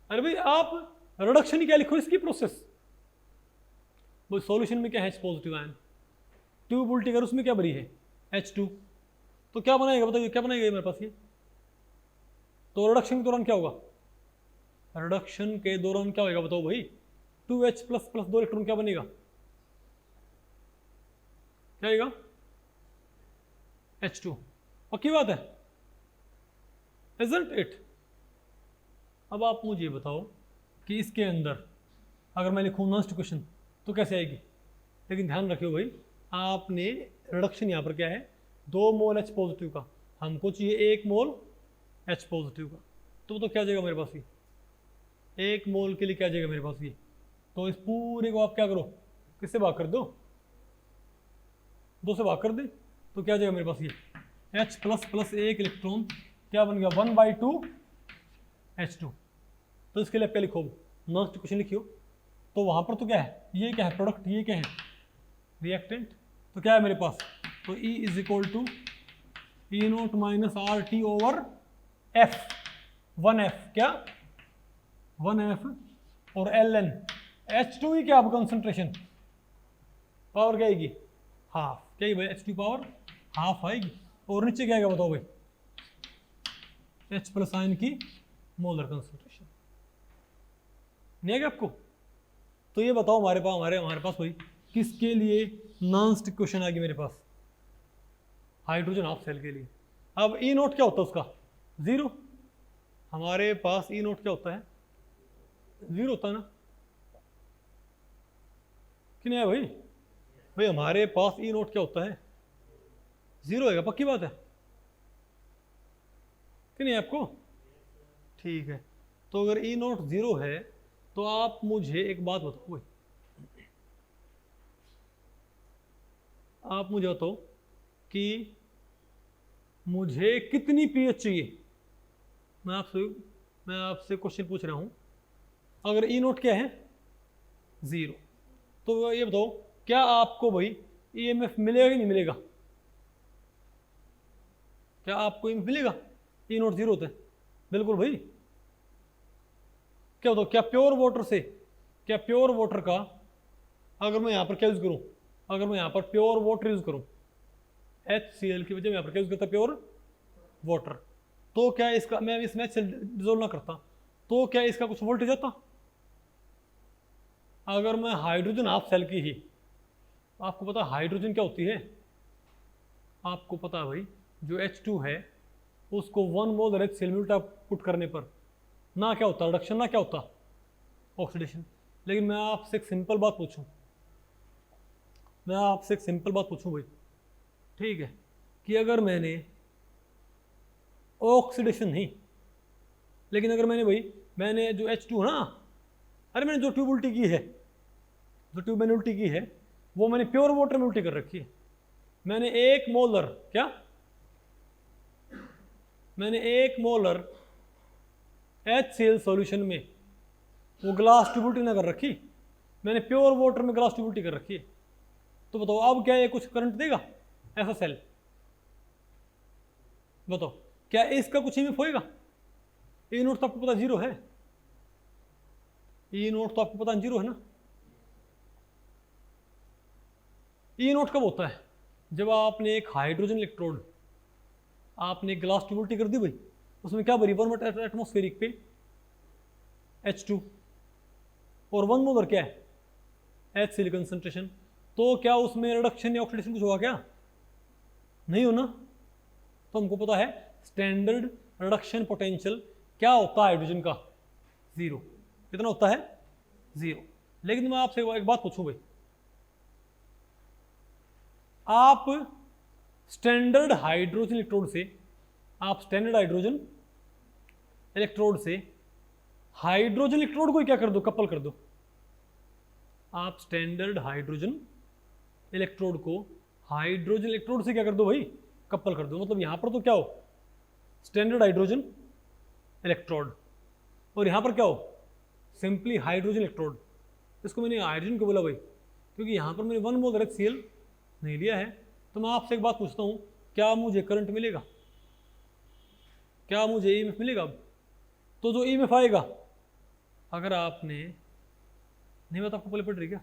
अरे भाई आप रिडक्शन ही क्या लिखो इसकी प्रोसेस। वो सॉल्यूशन में क्या है, H पॉजिटिव आयन, ट्यूब उल्टी कर उसमें क्या भरी है, H2, तो क्या बनाएगा बताइए, क्या बनाएगा मेरे पास ये। तो रिडक्शन के दौरान क्या होगा, रिडक्शन के दौरान क्या होगा बताओ भाई, 2H प्लस प्लस 2 इलेक्ट्रॉन क्या बनेगा, क्या आएगा, H2। पक्की बात है, isn't it? अब आप मुझे बताओ कि इसके अंदर अगर मैं लिखूँ नर्स्ट इक्वेशन तो कैसे आएगी। लेकिन ध्यान रखियो भाई, आपने रिडक्शन यहाँ पर क्या है, 2 मोल H पॉजिटिव का, हमको चाहिए 1 मोल H पॉजिटिव का, तो क्या जाएगा मेरे पास ये, 1 मोल के लिए क्या जाएगा मेरे पास ये। तो इस पूरे को आप क्या करो, किससे भाग कर दो, 2 से भाग कर दे, तो क्या जाएगा मेरे पास ये, H प्लस प्लस 1 इलेक्ट्रॉन क्या बन गया, 1/2 H2। तो इसके लिए आप क्या लिखो, नर्स्ट इक्वेशन लिखियो। तो वहाँ पर तो क्या है, ये क्या है प्रोडक्ट, ये क्या है रिएक्टेंट, तो क्या है मेरे पास, तो E is equal to E0 minus RT over F, 1F क्या, 1F और ln H2 ही क्या अब कंसंट्रेशन, पावर क्या आएगी, हाफ, क्या है भाई H2 पावर हाफ आएगी। और नीचे क्या आएगा बताओ भाई, H प्लस आयन की मोलर कंसंट्रेशन, नहीं आएगा आपको। तो ये बताओ हमारे पास भाई किसके लिए नर्स्ट इक्वेशन आ गई मेरे पास, हाइड्रोजन हाफ सेल के लिए। अब ई नोट क्या होता है उसका, ज़ीरो। हमारे पास ई नोट क्या होता है, ज़ीरो होता है ना कि नहीं है भाई? भाई हमारे पास ई नोट क्या होता है, ज़ीरो है, पक्की बात है कि नहीं आपको? ठीक है, तो अगर ई नोट ज़ीरो है तो आप मुझे एक बात बताओ भाई, आप मुझे बताओ कि मुझे कितनी पीएच चाहिए। मैं आपसे क्वेश्चन पूछ रहा हूं, अगर ई नोट क्या है, ज़ीरो, तो ये बताओ क्या आपको भाई ईएमएफ मिलेगा कि नहीं मिलेगा? क्या आपको ईएमएफ मिलेगा? ई नोट ज़ीरो होता है, बिल्कुल भाई। क्या बताओ, क्या प्योर वाटर से, क्या प्योर वाटर का, अगर मैं यहाँ पर क्या यूज़ करूँ, अगर मैं यहाँ पर प्योर वाटर यूज़ करूँ, HCl की वजह मैं यहाँ पर क्या यूज़ करता, प्योर वाटर, तो क्या इसका, मैं इस मैच से डिजोल्व ना करता तो क्या इसका कुछ वोल्टेज आता? अगर मैं हाइड्रोजन हाफ सेल की ही, आपको पता हाइड्रोजन क्या होती है, आपको पता है भाई, जो H2 है उसको 1 मोल HCl में उल्टा पुट करने पर ना क्या होता, रिडक्शन, ना क्या होता, ऑक्सीडेशन। लेकिन मैं आपसे एक सिंपल बात पूछूं, मैं आपसे एक सिंपल बात पूछूं भाई, ठीक है, कि अगर मैंने ऑक्सीडेशन नहीं, लेकिन अगर मैंने जो H2 ना, अरे मैंने जो ट्यूब उल्टी की है, जो ट्यूब मैंने उल्टी की है वो मैंने प्योर वाटर में उल्टी कर रखी है। मैंने 1 मोलर, क्या मैंने 1 मोलर HCl सॉल्यूशन में वो ग्लास ट्यूब उल्टी ना कर रखी, मैंने प्योर वाटर में ग्लास ट्यूब उल्टी कर रखी है। तो बताओ अब क्या ये कुछ करंट देगा ऐसा सेल? बताओ क्या इसका कुछ ईएमएफ होएगा? ई नोट तो आपको पता जीरो है, ई नोट तो आपको पता जीरो है ना। ई नोट कब होता है? जब आपने एक हाइड्रोजन इलेक्ट्रोड, आपने ग्लास ट्यूब उल्टी कर दी भाई, उसमें क्या भरी, 1 एटमॉस्फेरिक पे H2 और 1 मोलर क्या है, HCl कंसंट्रेशन। तो क्या उसमें रिडक्शन या ऑक्सीडेशन कुछ होगा क्या? नहीं हो ना। तो हमको पता है स्टैंडर्ड रिडक्शन पोटेंशियल क्या होता है हाइड्रोजन का, ज़ीरो। कितना होता है? ज़ीरो। लेकिन मैं आपसे एक बात पूछूं भाई, आप स्टैंडर्ड हाइड्रोजन इलेक्ट्रोड से, आप स्टैंडर्ड हाइड्रोजन इलेक्ट्रोड से हाइड्रोजन इलेक्ट्रोड को क्या कर दो, कपल कर दो। आप स्टैंडर्ड हाइड्रोजन इलेक्ट्रोड को हाइड्रोजन इलेक्ट्रोड से क्या कर दो भाई, कपल कर दो। मतलब यहां पर तो क्या हो, स्टैंडर्ड हाइड्रोजन इलेक्ट्रोड, और यहां पर क्या हो, सिंपली हाइड्रोजन इलेक्ट्रोड। इसको मैंने हाइड्रोजन क्यों बोला भाई, क्योंकि यहां पर मैंने 1 मोल HCl नहीं लिया है। तो मैं आपसे एक बात पूछता हूं, क्या मुझे करंट मिलेगा, क्या मुझे ईएमएफ मिलेगा? तो जो ईएमएफ आएगा, अगर आपने नहीं बता, आपको पहले पड़ रही क्या,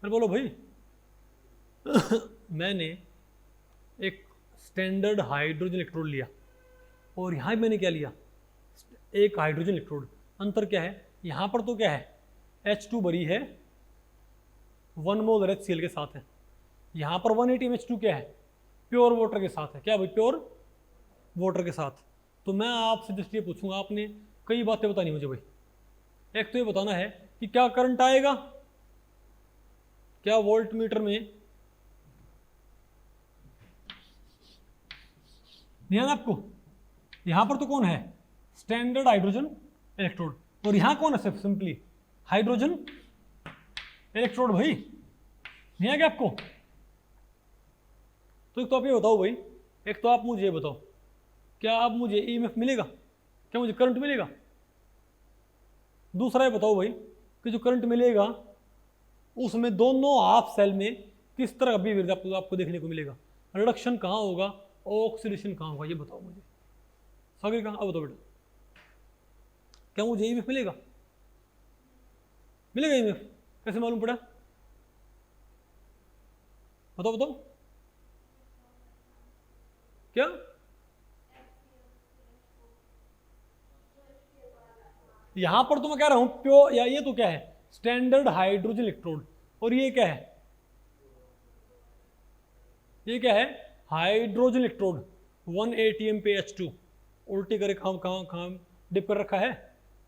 अरे बोलो भाई मैंने एक स्टैंडर्ड हाइड्रोजन इलेक्ट्रोड लिया और यहाँ मैंने क्या लिया, एक हाइड्रोजन इलेक्ट्रोड। अंतर क्या है, यहाँ पर तो क्या है, H2 भरी है 1 मोल HCl के साथ है, यहाँ पर 180 H2 क्या है, प्योर वाटर के साथ है। क्या भाई, प्योर वाटर के साथ। तो मैं आपसे जस्ट ये पूछूंगा, आपने कई बातें बतानी मुझे भाई। एक तो ये बताना है कि क्या करंट आएगा, क्या वोल्ट मीटर में नहीं है ना आपको। यहां पर तो कौन है, स्टैंडर्ड हाइड्रोजन इलेक्ट्रोड, और यहां कौन है, सिर्फ सिंपली हाइड्रोजन इलेक्ट्रोड भाई, नहीं है क्या आपको? तो एक तो आप ये बताओ भाई, एक तो आप मुझे ये बताओ, क्या अब मुझे ईएमएफ मिलेगा, क्या मुझे करंट मिलेगा? दूसरा ये बताओ भाई कि जो करंट मिलेगा उसमें दोनों हाफ सेल में किस तरह का बिहेवियर आपको देखने को मिलेगा, रिडक्शन कहाँ होगा, ऑक्सीडेशन कहाँ होगा, ये बताओ मुझे। सागर कहाँ, अब बताओ बेटा, क्या मुझे ईएमएफ मिलेगा? मिलेगा ईएमएफ, कैसे मालूम पड़ा, बताओ बताओ। क्या यहां पर तो मैं कह रहा हूं प्योर, या ये तो क्या है, स्टैंडर्ड हाइड्रोजन इलेक्ट्रोड, और ये क्या है, ये क्या है, हाइड्रोजन इलेक्ट्रोड 1 ATM पे H2 उल्टी करे कहाँ डिप कर रखा है,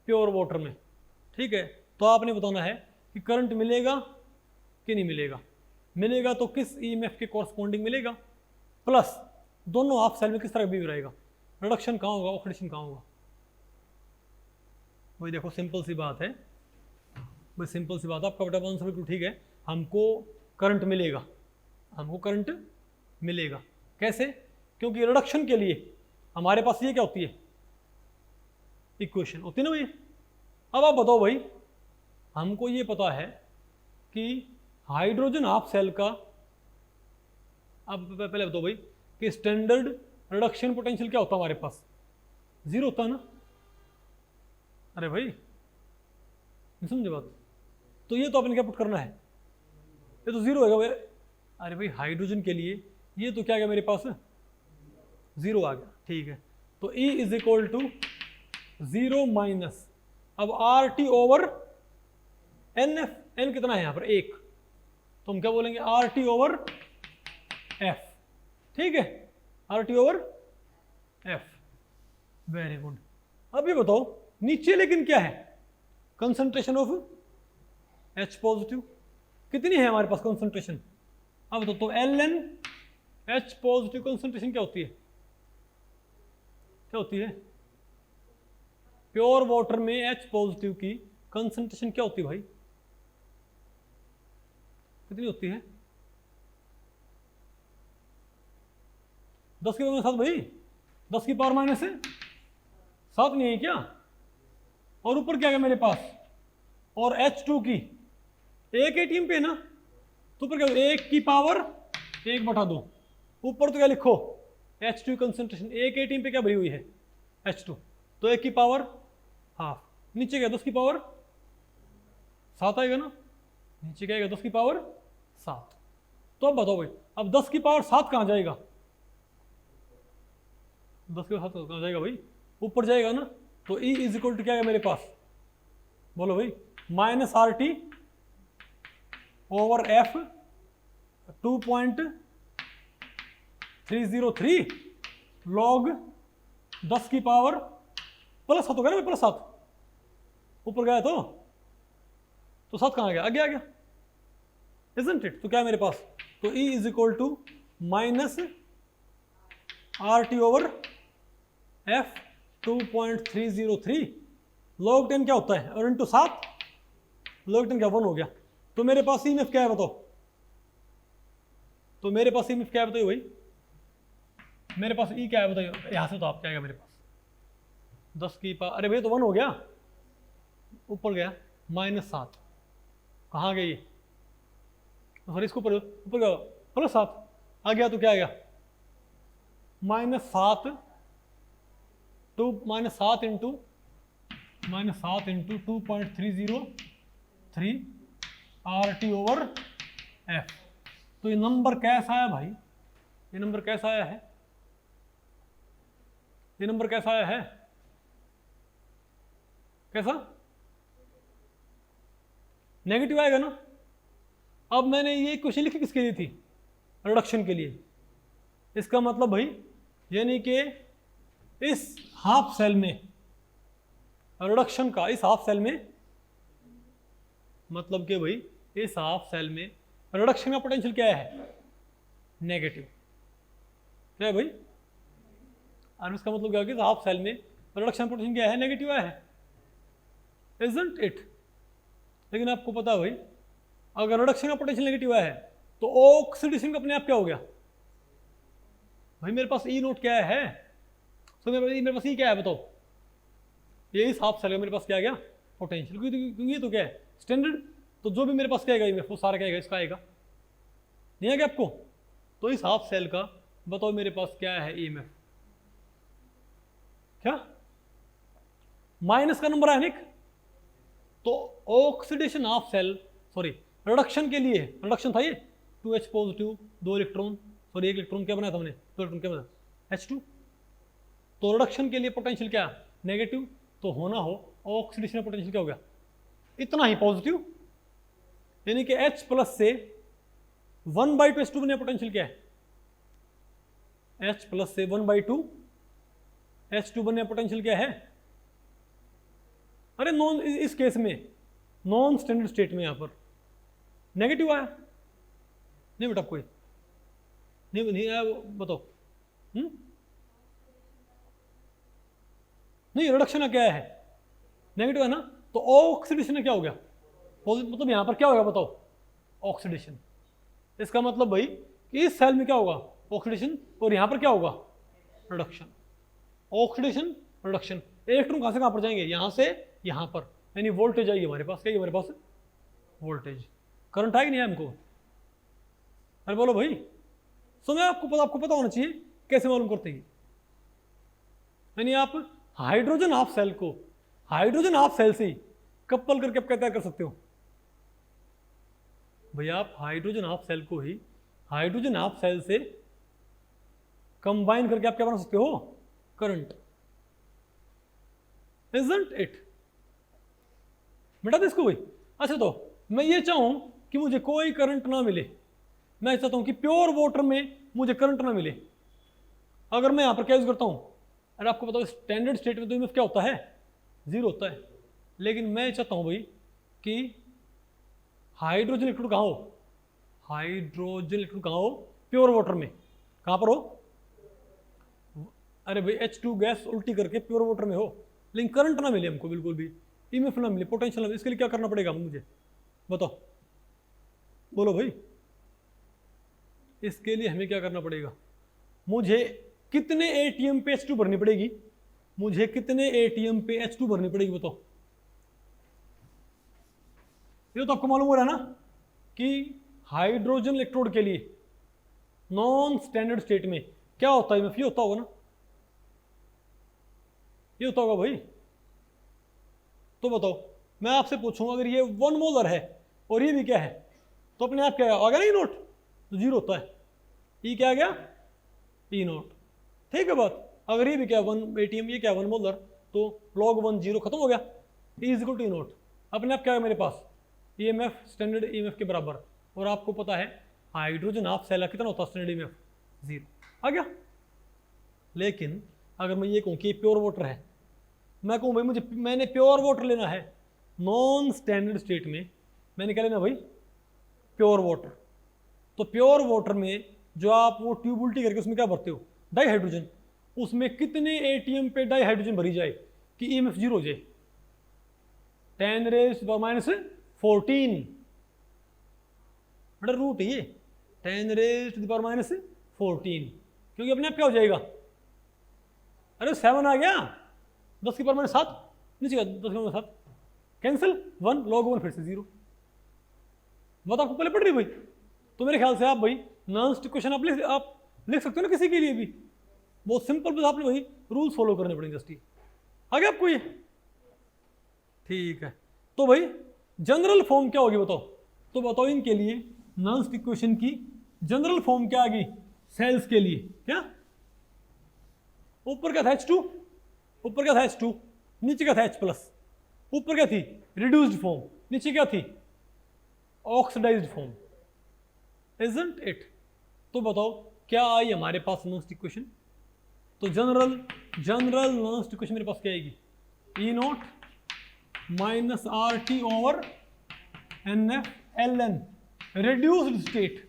प्योर वाटर में, ठीक है। तो आपने बताना है कि करंट मिलेगा कि नहीं मिलेगा, मिलेगा तो किस EMF के कॉरस्पॉन्डिंग मिलेगा, प्लस दोनों हाफ सेल में किस तरह बिहेव रहेगा, रिडक्शन कहाँ होगा, ऑक्सीडेशन कहाँ होगा। भाई देखो सिंपल सी बात है, भाई सिंपल सी बात है, आपका बेटा आंसर बिल्कुल ठीक है। हमको करंट मिलेगा, हमको करंट मिलेगा कैसे, क्योंकि रिडक्शन के लिए हमारे पास ये क्या होती है, इक्वेशन होती है ना भाई। अब आप बताओ भाई, हमको ये पता है कि हाइड्रोजन हाफ सेल का, अब पहले बताओ भाई कि स्टैंडर्ड रिडक्शन पोटेंशियल क्या होता है हमारे पास, 0 होता है ना। अरे भाई नहीं समझे बात, तो ये तो आपने क्या पुट करना है, ये तो 0 होगा भाई। अरे भाई हाइड्रोजन के लिए ये तो क्या गया मेरे पास, 0 आ गया, ठीक है। तो E is equal to 0 minus, अब RT ओवर NF, N कितना है यहाँ पर 1, तो हम क्या बोलेंगे RT ओवर F, ठीक है, RT over F, very good. अब ये बताओ नीचे लेकिन क्या है, कंसंट्रेशन ऑफ H पॉजिटिव कितनी है हमारे पास कंसंट्रेशन, अब बताओ तो Ln H पॉजिटिव कंसंट्रेशन क्या होती है, क्या होती है, प्योर वाटर में H पॉजिटिव की कंसंट्रेशन क्या होती है भाई, कितनी होती है, 10 की पावर 7 भाई, 10 की पावर माइनस 7 नहीं है क्या, और ऊपर क्या है मेरे पास, और H2 की 1 ATM पे ना, तो ऊपर क्या 1 की पावर 1/2, ऊपर तो क्या लिखो H2 कंसंट्रेशन 1 ATM पे क्या भरी हुई है H2, तो 1 की पावर हाफ, नीचे क्या 10 की पावर 7 आएगा ना, नीचे क्या आएगा 10 की पावर 7। तो अब बताओ भाई, अब 10 की पावर 7 कहाँ जाएगा, 10 की पावर 7 कहाँ जाएगा भाई, ऊपर जाएगा ना, तो E इज इक्वल टू क्या है मेरे पास, बोलो भाई minus RT over F 2.303 log 10 की पावर प्लस 7 हो गया ना, प्लस 7 ऊपर गया तो 7 कहाँ आ गया, आगे आ गया, इजंट इट। तो क्या है मेरे पास, तो E is equal to minus RT over F 2.303 log 10 क्या होता है, और इंटू 7 लॉग 10 क्या 1 हो गया। तो मेरे पास EMF क्या है बताओ, तो मेरे पास EMF क्या है बताइए भाई, मेरे पास E क्या है बताइए, यहां से तो आप क्या आएगा मेरे पास 10 की पावर, अरे भैया तो 1 हो गया, ऊपर गया -7, कहाँ गई, सॉरी इसको ऊपर गया प्लस 7 आ गया, तो क्या आ गया -7 इंटू 2.303 RT ओवर F। तो ये नंबर कैसा आया भाई, ये नंबर कैसा आया है, ये नंबर कैसा आया है, कैसा नेगेटिव आएगा ना। अब मैंने ये क्वेश्चन लिखी किसके लिए थी, रिडक्शन के लिए, इसका मतलब भाई यानी कि इस हाफ सेल में रिडक्शन का, इस हाफ सेल में मतलब कि भाई इस हाफ सेल में रिडक्शन का पोटेंशियल क्या है, नेगेटिव, क्या है भाई, और इसका मतलब क्या है कि हाफ सेल में रिडक्शन पोटेंशियल क्या है, नेगेटिव है, इजंट इट। लेकिन आपको पता है भाई, अगर रिडक्शन का पोटेंशियल नेगेटिव है तो ऑक्सीडेशन का अपने आप क्या हो गया भाई, मेरे पास E नोट क्या है, तो मेरे पास E क्या है बताओ, ये इस हाफ सेल का मेरे पास क्या आ गया पोटेंशियल, क्योंकि ये तो क्या है स्टैंडर्ड, तो जो भी मेरे पास क्या आएगा वो सारा क्या आएगा, इसका आएगा, नहीं आएगा आपको। तो इस हाफ सेल का बताओ मेरे पास क्या है EMF, क्या माइनस का नंबर है निक, तो oxidation half cell, sorry reduction के लिए, रिडक्शन था ये 2H positive 2 electron, sorry 1 electron क्या बनाया था हमने, 2 इलेक्ट्रॉन क्या बनाया H2, तो रिडक्शन के लिए पोटेंशियल क्या नेगेटिव, तो होना हो ऑक्सीडेशन पोटेंशियल क्या हो गया इतना ही पॉजिटिव, यानी कि H प्लस से 1/2 H2 बने पोटेंशियल क्या है H प्लस से 1/2 H2 बनने का पोटेंशियल क्या है? अरे नॉन, इस केस में नॉन स्टैंडर्ड स्टेट में यहाँ पर नेगेटिव आया नहीं बेटा? कोई नहीं आया, बताओ। नहीं, रिडक्शन क्या है? नेगेटिव है ना, तो ऑक्सीडेशन क्या हो गया? मतलब यहाँ पर क्या होगा बताओ? ऑक्सीडेशन। इसका मतलब भाई कि इस सेल में क्या होगा? ऑक्सीडेशन, और यहाँ पर क्या होगा? रिडक्शन। Oxidation, reduction. इलेक्ट्रॉन कहाँ से कहाँ पर जाएंगे? यहाँ से यहाँ पर, यानी वोल्टेज आएगी हमारे पास। क्या है हमारे पास? वोल्टेज। करंट आएगी नहीं है हमको? अरे बोलो भाई। सो मैं आपको पता होना चाहिए कैसे मालूम करते हैं। यानी आप हाइड्रोजन हाफ सेल को हाइड्रोजन हाफ सेल से कपल करके आप क्या तैयार कर सकते हो भैया? आप हाइड्रोजन हाफ सेल को ही हाइड्रोजन हाफ सेल से कंबाइन करके आप क्या बना सकते हो? करंट। Isn't it? बेटा दो इसको भाई। अच्छा, तो मैं ये चाहूं कि मुझे कोई करंट ना मिले, मैं चाहता हूं कि प्योर वाटर में मुझे करंट ना मिले। अगर मैं यहां पर क्या यूज करता हूं? अरे आपको पता है स्टैंडर्ड स्टेट में तो ईएमएफ क्या होता है? 0 होता है। लेकिन मैं चाहता हूं भाई कि हाइड्रोजन इलेक्ट्रॉन कहाँ हो? हाइड्रोजन इलेक्ट्रॉन कहाँ हो? प्योर वाटर में। कहाँ पर हो? अरे भाई H2 गैस उल्टी करके प्योर वाटर में हो, लेकिन करंट ना मिले हमको, बिल्कुल भी ईएमएफ ना मिले, पोटेंशियल ना मिले। इसके लिए क्या करना पड़ेगा मुझे? बताओ, बोलो भाई। इसके लिए हमें क्या करना पड़ेगा? मुझे कितने एटीएम पे H2 भरनी पड़ेगी? मुझे कितने एटीएम पे H2 भरनी पड़ेगी बताओ? ये तो आपको मालूम हो रहा है ना कि हाइड्रोजन इलेक्ट्रोड के लिए नॉन स्टैंडर्ड स्टेट में क्या होता है? ये होता होगा ना, ये होता होगा भाई। तो बताओ, मैं आपसे पूछूंगा अगर ये 1 मोलर है और ये भी क्या है, तो अपने आप क्या आ गया? नहीं नोट, तो 0 होता है। ई क्या आ गया? ई नोट। ठीक है बात। अगर ये भी क्या 1 एटीएम, ये क्या 1 मोलर, तो log 1 0 खत्म हो गया। E is equal to E naught. अपने आप क्या है मेरे पास? ईएमएफ स्टैंडर्ड ईएमएफ के बराबर। और आपको पता है हाइड्रोजन हाफ सेल कितना होता है स्टैंडर्ड ईएमएफ? 0 आ गया। लेकिन अगर मैं ये कहूँ कि प्योर वाटर है, मैं कहूँ भाई मैंने प्योर वाटर लेना है नॉन स्टैंडर्ड स्टेट में, मैंने क्या लेना भाई? Pure water. तो प्योर वाटर में जो आप वो ट्यूब उल्टी करके उसमें क्या भरते हो? Di hydrogen. उसमें कितने एटीएम पे डाई हाइड्रोजन भरी जाए कि ईएमएफ 0 हो जाए? 10⁻⁴। बड़ा रूट है ये, 10⁻⁴, क्योंकि अपने आप क्या हो जाएगा? अरे 7 आ गया, 10⁻⁷ नीचे 10⁻⁷, कैंसिल 1 log 1 फिर से 0। बात आपको पहले पढ़ रही भाई? तो मेरे ख्याल से आप भाई नॉन-स्टिक क्वेश्चन आप लिख सकते हो ना किसी के लिए भी, बहुत सिंपल। बस आपने भाई रूल्स फॉलो करने पड़ेंगे। जस्ट आ गया आपको ये? ठीक है। तो भाई जनरल फॉर्म क्या होगी बताओ? तो बताओ इनके लिए नॉन-स्टिक क्वेश्चन की जनरल फॉर्म क्या आ गई सेल्स के लिए? क्या ऊपर क्या था? H2, ऊपर क्या था? H2, नीचे क्या था? H plus. ऊपर क्या थी? रिड्यूस्ड फॉर्म, नीचे क्या थी? Oxidized form. Isn't it? तो बताओ क्या आई हमारे पास नॉन-स्टिक क्वेश्चन? तो जनरल नॉन-स्टिक क्वेश्चन मेरे पास क्या आएगी? E0 minus RT over NF LN reduced state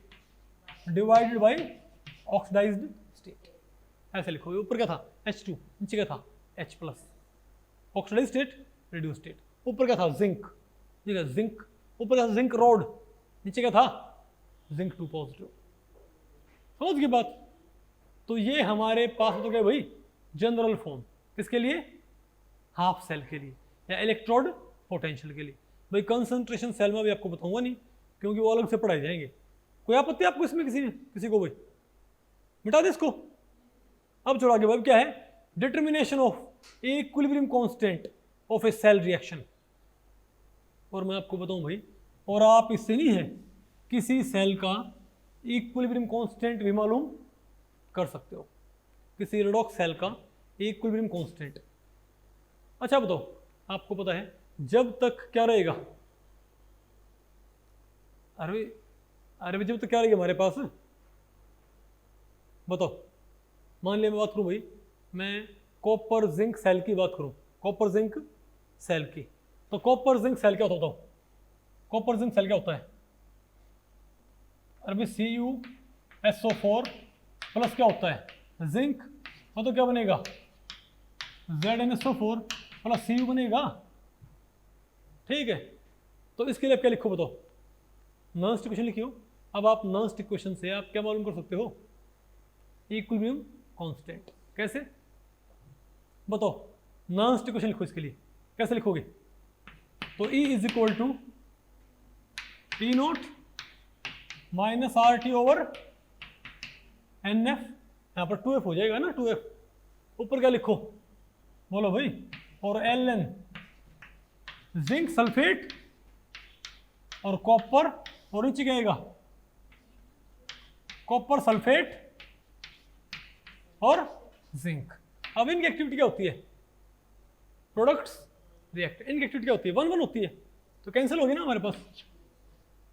divided by oxidized state. ऐसे लिखो। ऊपर क्या था? H2, नीचे क्या था? H plus. Oxidized state, reduced state. ऊपर क्या था? जिंक, ठीक है जिंक। ऊपर क्या था? जिंक रोड, नीचे क्या था? Zinc 2 positive. समझ गई बात? तो ये हमारे पास तो क्या भाई? General form. किसके लिए? हाफ सेल के लिए या इलेक्ट्रोड पोटेंशियल के लिए। भाई कंसंट्रेशन सेल में भी आपको बताऊंगा नहीं, क्योंकि वो अलग से पढ़ाए जाएंगे। कोई आपत्ति आपको इसमें? किसी को भाई? मिटा दे इसको। अब चलो आगे भाई क्या है? Determination of equilibrium constant of a cell reaction. और मैं आपको बताऊं भाई, और आप इससे नहीं है किसी सेल का इक्विलिब्रियम कांस्टेंट भी मालूम कर सकते हो, किसी रेडॉक्स सेल का इक्विलिब्रियम कांस्टेंट। अच्छा बताओ, आपको पता है जब तक क्या रहेगा? अरे जब तक क्या रहेगा हमारे पास? बताओ, मान लिया मैं बात करूँ भाई, मैं कॉपर जिंक सेल की बात करूँ, कॉपर जिंक सेल की, तो कॉपर जिंक सेल क्या होता है? कॉपर जिंक सेल क्या होता है? अरे भाई CuSO4 प्लस क्या होता है? जिंक, तो क्या बनेगा? ZnSO4 प्लस Cu बनेगा, ठीक है। तो इसके लिए आप क्या लिखो बताओ? नॉन स्टिक इक्वेशन लिखियो। अब आप नॉन स्टिक इक्वेशन से आप क्या मालूम कर सकते हो? Equilibrium constant. कैसे बताओ? नॉन स्टिक इक्वेशन लिखो, इसके लिए कैसे लिखोगे? तो E is equal to T naught minus RT over NF, यहाँ पर 2F हो जाएगा ना, 2F। ऊपर क्या लिखो बोलो भाई? और Ln जिंक सल्फेट और कॉपर, और नीचे क्या आएगा? कॉपर सल्फेट और जिंक। अब इनकी एक्टिविटी क्या होती है? Products react. इनकी एक्टिविटी क्या होती है? 1 1 होती है, तो कैंसिल होगी ना हमारे पास।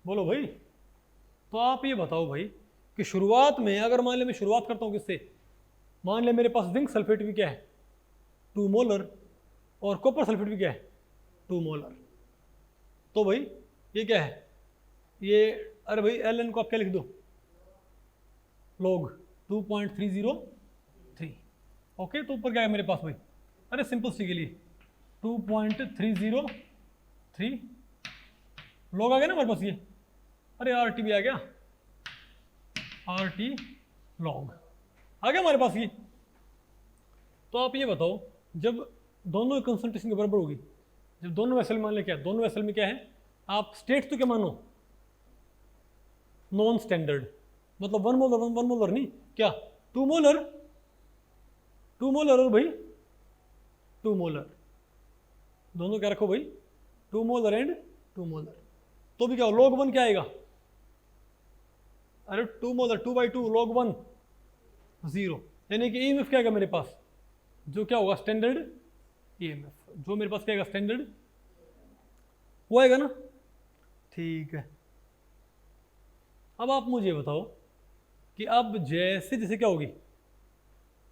बोलो भाई। तो आप ये बताओ भाई कि शुरुआत में अगर मान लिया मैं शुरुआत करता हूँ किससे? मान लिया मेरे पास जिंक सल्फेट भी क्या है? 2 मोलर, और कॉपर सल्फेट भी क्या है? 2 मोलर। तो भाई ये क्या है? ये अरे भाई Ln को आप क्या लिख दो? log 2.303। ओके, तो ऊपर क्या है मेरे पास भाई? अरे सिंपल सी के लिए 2.303 log आ गया ना हमारे पास ये। अरे RT भी आ गया, RT log आ गया हमारे पास ये। तो आप ये बताओ, जब दोनों कंसंट्रेशन के बराबर होगी, जब दोनों वेसल मान ले, क्या दोनों वेसल में क्या है? आप स्टेट तो क्या मानो? नॉन स्टैंडर्ड, मतलब 1 मोलर 1 मोलर नहीं, क्या 2 मोलर 2 मोलर और भाई 2 मोलर, दोनों क्या रखो भाई? 2 मोलर एंड 2 मोलर। तो भी क्या log 1 क्या आएगा? अरे 2 मोलर 2/2 log 1 0, यानी कि EMF क्या आएगा मेरे पास? जो क्या होगा? स्टैंडर्ड EMF, जो मेरे पास क्या आएगा? स्टैंडर्ड वो आएगा ना, ठीक है। अब आप मुझे बताओ कि अब जैसे जैसे क्या होगी?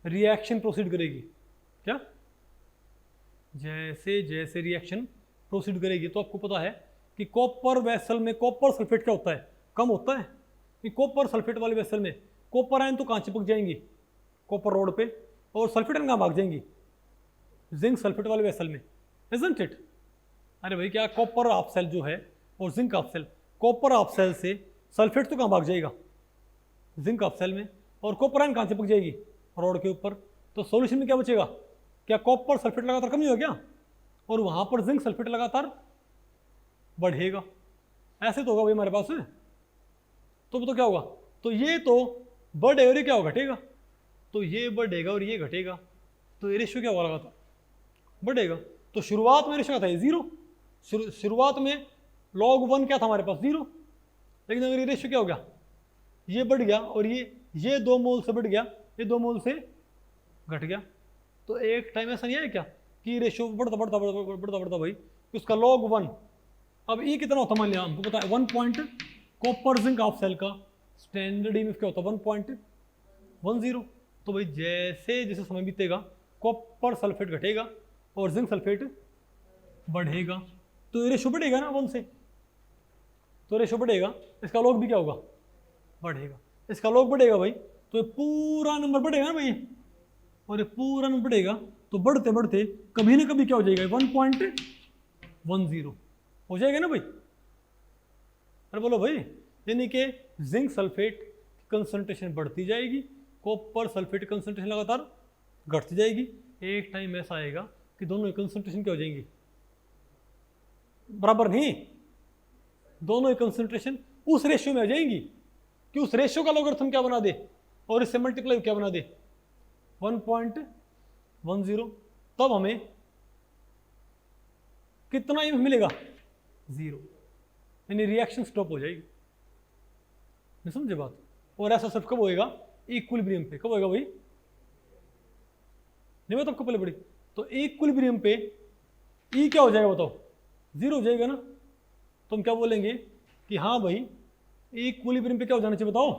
रिएक्शन प्रोसीड करेगी, क्या जैसे जैसे रिएक्शन प्रोसीड करेगी, तो आपको पता है कि कॉपर वेसल में कॉपर सल्फेट क्या होता है? कम होता है। कि कॉपर सल्फेट वाले वेसल में कॉपर आयन तो कहाँ चिपक जाएंगी? कॉपर रोड पे, और सल्फेट आयन कहाँ भाग जाएंगी? जिंक सल्फेट वाले वेसल में, इजंट इट? अरे भाई क्या कॉपर हाफ सेल जो है और zinc half cell, copper half cell से सल्फेट तो कहाँ भाग जाएगा? जिंक हाफ सेल में, और कॉपर आयन कहाँ चिपक जाएगी? रोड के ऊपर। तो सॉल्यूशन में क्या बचेगा? क्या कॉपर सल्फेट लगातार कम ही हो गया, और वहां पर जिंक सल्फेट लगातार बढ़ेगा? ऐसे तो होगा भाई हमारे पास। तो क्या होगा? तो ये तो बढ़ेगा और ये क्या होगा? घटेगा। तो ये बढ़ेगा और ये घटेगा, तो ये रेशियो क्या होगा? लगातार बढ़ेगा। तो शुरुआत में रेशियो क्या था? 0। शुरुआत में log 1 क्या था हमारे पास? 0। लेकिन अगर ये रेशियो क्या हो गया? ये बढ़ गया, और ये 2 मोल से बढ़ गया, ये 2 मोल से घट गया। तो एक टाइम ऐसा नहीं है क्या कि रेशियो बढ़ता बढ़ता बढ़ता बढ़ता बढ़ता भाई, कि उसका log 1। अब ये कितना होता? मान लिया हमको पता है 1 point, copper zinc half cell का स्टैंडर्ड EMF क्या होता है? 1.10। तो भाई जैसे जैसे समय बीतेगा कॉपर सल्फेट घटेगा और जिंक सल्फेट बढ़ेगा, तो रेशियो बढ़ेगा ना 1 से, तो रेशियो बढ़ेगा, इसका log भी क्या होगा? बढ़ेगा। इसका log बढ़ेगा भाई, तो ये पूरा नंबर बढ़ेगा ना भाई, और ये पूरा नंबर बढ़ेगा, तो बढ़ते बढ़ते कभी ना कभी क्या हो जाएगा? 1.10 हो जाएगा ना भाई। अरे बोलो भाई, यानी कि जिंक सल्फेट कंसंट्रेशन बढ़ती जाएगी, कॉपर सल्फेट कंसंट्रेशन लगातार घटती जाएगी। एक टाइम ऐसा आएगा कि दोनों की कंसंट्रेशन क्या हो जाएंगी? बराबर नहीं, दोनों की कंसंट्रेशन उस रेशियो में आ जाएंगी कि उस रेशियो का लॉगरिथम क्या बना दे और इससे मल्टीप्लाई क्या बना दे? 1.10। तब हमें कितना EMF मिलेगा? 0, यानी रिएक्शन स्टॉप हो जाएगी। नहीं समझे बात? और ऐसा सिर्फ कब होएगा? इक्विलिब्रियम पे। कब होएगा भाई? नहीं बताओ आपको पहले बड़ी। तो इक्विलिब्रियम पे E क्या हो जाएगा बताओ? 0 हो जाएगा ना। तो हम क्या बोलेंगे कि हाँ भाई इक्विलिब्रियम पे क्या हो जाना चाहिए बताओ?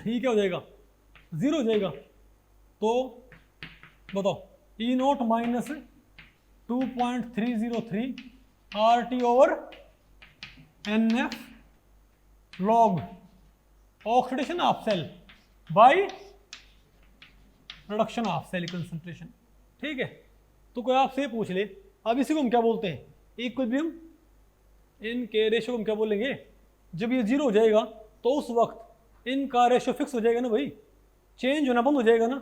E क्या हो जाएगा? 0 हो जाएगा। तो बताओ E note minus 2.303 RT over NF log oxidation of cell by reduction of cell concentration. ठीक है, तो कोई आपसे पूछ ले, अब इसी को हम क्या बोलते हैं, इक्विलिब्रियम। इनके रेशो को हम क्या बोलेंगे, जब ये 0 हो जाएगा तो उस वक्त इनका रेशो फिक्स हो जाएगा ना भाई, चेंज होना बंद हो जाएगा ना,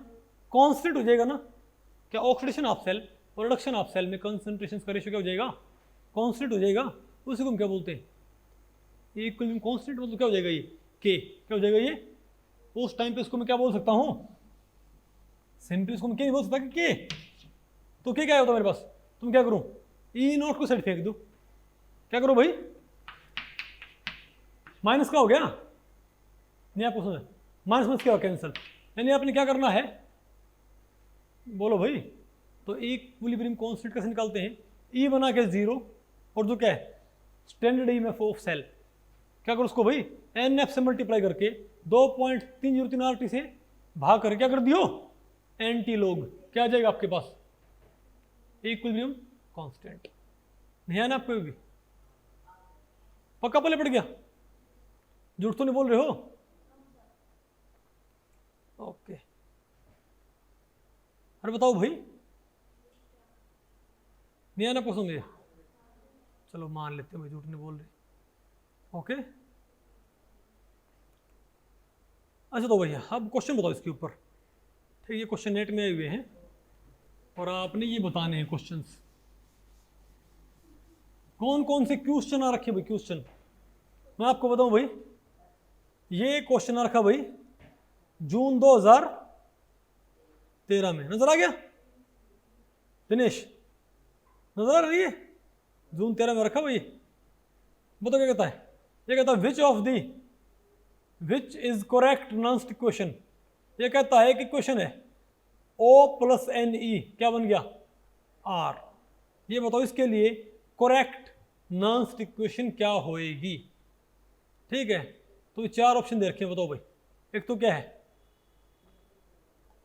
कांस्टेंट हो जाएगा ना। क्या ऑक्सीडेशन ऑफ सेल और रिडक्शन ऑफ सेल में कंसंट्रेशन का रेशो क्या हो जाएगा, कांस्टेंट हो जाएगा। उसी को हम क्या बोलते हैं, इक्विलिब्रियम कांस्टेंट। मतलब क्या हो जाएगा ये, के क्या हो जाएगा ये। उस टाइम पे इसको मैं क्या बोल सकता हूँ, सिंपली इसको मैं क्या नहीं बोल सकता कि के। तो के क्या होता है मेरे पास, तुम क्या करूँ, ई नोट को साइड फेंक दो, क्या करो भाई, माइनस का हो गया नहीं, आपको समझ माइनस माइनस क्या हो कैंसिल, यानी आपने क्या करना है, बोलो भाई। तो इक्विलिब्रियम कांस्टेंट कैसे निकालते हैं, ई बना के 0 और जो क्या है स्टैंडर्ड ईएमएफ ऑफ सेल, क्या करो उसको भाई NF से मल्टीप्लाई करके 2.303 RT से भाग करके क्या कर दियो एंटी लॉग, क्या आ जाएगा आपके पास, इक्विलिब्रियम कांस्टेंट। नहीं है ना आपको भी, पक्का पहले पड़ गया, झूठ तो नहीं बोल रहे हो। ओके, अरे बताओ भाई, नहीं है ना आपको समझे, चलो मान लेते हैं भाई झूठ नहीं बोल रहे। ओके, अच्छा तो भैया अब क्वेश्चन बताओ इसके ऊपर। ठीक, ये क्वेश्चन नेट में आए हुए हैं और आपने ये बताने हैं क्वेश्चंस, कौन कौन से क्वेश्चन आ रखे भाई। क्वेश्चन मैं आपको बताऊं भाई, ये क्वेश्चन आ रखा भाई जून 2013 में, नजर आ गया दिनेश, नजर आ रही है, जून 13 में रखा भाई। बताओ क्या कहता है, ये कहता है which is correct Nernst equation. ये कहता है कि क्वेश्चन है O प्लस NE क्या बन गया R। ये बताओ इसके लिए करेक्ट नॉन्स्ट इक्वेशन क्या होएगी। ठीक है, तो 4 ऑप्शन दे रखे हैं, बताओ भाई। एक तो क्या है,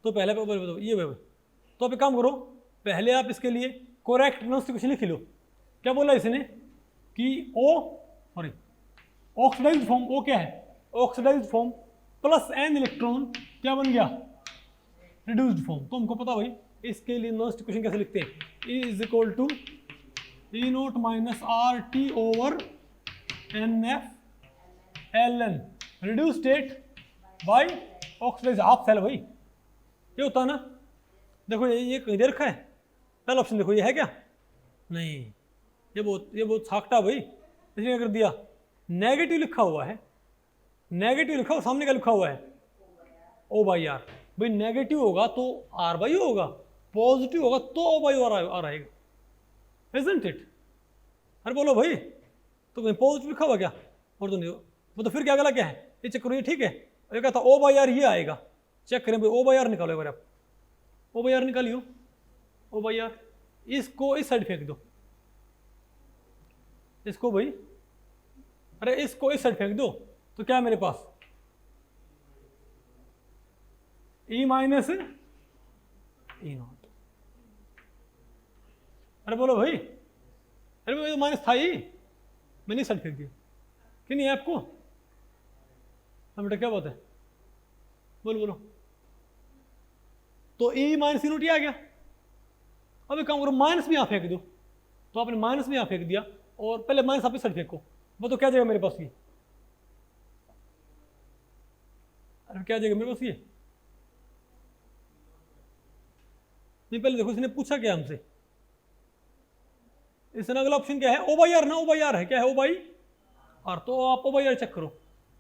तो पहले बताओ ये भाई। तो आप एक काम करो, पहले आप इसके लिए करेक्ट नॉन्स्ट इक्वेशन लिख लो। क्या बोला इसने कि ऑक्सीडाइज्ड फॉर्म, O क्या है oxidized form plus N electron क्या बन गया रिड्यूस्ड फॉर्म। तो हमको पता भाई इसके लिए नॉन्स्ट इक्वेशन कैसे लिखते हैं, E is equal to E naught minus RT over NF LN reduce state by oxidized half cell. भाई ये होता है ना, देखो ये कहीं दे रखा है, पहला ऑप्शन देखो ये है क्या, नहीं, ये बहुत छाकटा भाई। इसने क्या कर दिया, नेगेटिव लिखा हुआ है, नेगेटिव लिखा हुआ, सामने क्या लिखा हुआ है O बाई आर। भाई नेगेटिव होगा तो R बाई होगा, पॉजिटिव होगा तो O बाई आर आएगा, इजंट इट। अरे बोलो भाई, तो कहीं पॉजिटिव लिखा हुआ क्या, और तो नहीं हो, मतलब फिर क्या गला क्या है, ये चेक करो, ये ठीक है। ये कहता O बाई आर ये आएगा, चेक करें भाई, O बाई आर निकालो एक बार आप, O बाई आर निकालियो, O बाई आर, इसको इस साइड फेंक दो, इसको भाई, अरे इसको इस साइड फेंक दो, तो क्या है मेरे पास E माइनस E नॉट। अरे बोलो भाई, अरे भाई माइनस था ही, मैंने इस साइड फेंक दिया, कि नहीं है आपको, हाँ बेटा क्या बात है, बोलो बोलो। तो E माइनस E नोट ये आ गया। अब एक काम करो, माइनस भी यहाँ फेंक दो, तो आपने माइनस भी यहाँ फेंक दिया, और पहले माइनस आप इस साइड फेंको, वो तो क्या जाएगा मेरे पास ये, अरे क्या जाएगा मेरे पास ये, नहीं पहले देखो इसने पूछा क्या हमसे, इसने अगला ऑप्शन क्या है O बाई आर ना, O बाई आर है, क्या है O बाई आर, तो आप O बाई आर चेक करो।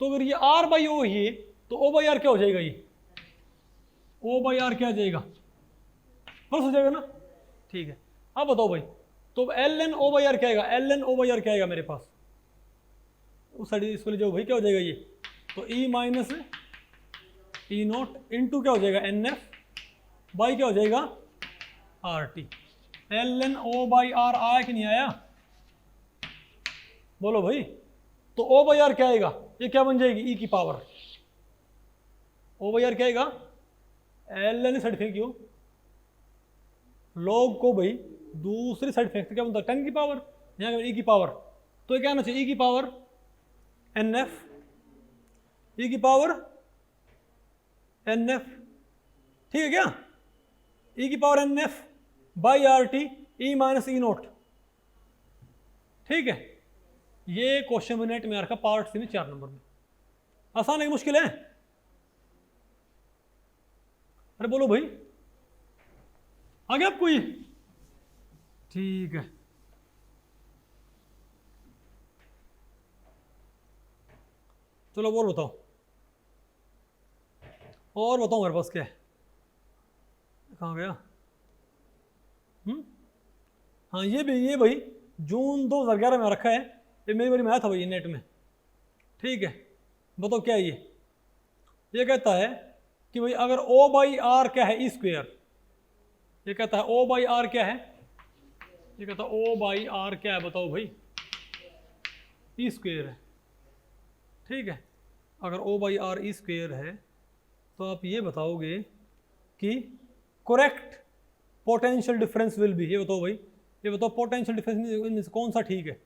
तो अगर ये R बाई O है तो O बाई आर क्या हो जाएगा, ये O बाई आर क्या आ जाएगा, प्लस हो जाएगा ना। ठीक है, अब बताओ भाई, तो LN O बाई आर क्या आएगा, LN O बाई आर क्या आएगा मेरे पास, उस साइड इसको ले जाओ भाई, क्या हो जाएगा ये, तो E minus E note into क्या हो जाएगा NF बाई क्या हो जाएगा RT। LN O by R आया कि नहीं आया, बोलो भाई। तो O बाई आर क्या आएगा, ये क्या बन जाएगी E की पावर, O बाई आर क्या आएगा एल एन साइड फेंकियो, लॉग को भाई दूसरी साइड फेंकते क्या बनता है 10 की पावर, यहाँ ई की पावर, तो क्या आना चाहिए ई की पावर एन एफ, ई की पावर एन एफ, ठीक है क्या, ई की power N F by R T E minus E naught, ठीक है। ये क्वेश्चन में नेट में आ रखा पार्ट सी में 4 नंबर में। आसान है कि मुश्किल है? अरे बोलो भाई, आ गया आपको ये? ठीक है, चलो और बताओ, और बताओ मेरे पास क्या है, कहाँ गया? हाँ ये भाई जून 2011 में रखा है, ये मेरी बारी में आया था भाई नेट में, ठीक है। बताओ क्या है ये कहता है कि भाई अगर O बाई आर क्या है ई स्क्वेयर, ये कहता है O बाई आर क्या है, ये कहता है O बाई आर क्या है, बताओ भाई ई स्क्वेयर है, ठीक है। अगर O by R E square है तो आप ये बताओगे कि correct potential difference will be, ये बताओ भाई, ये बताओ पोटेंशियल डिफरेंस कौन सा ठीक है।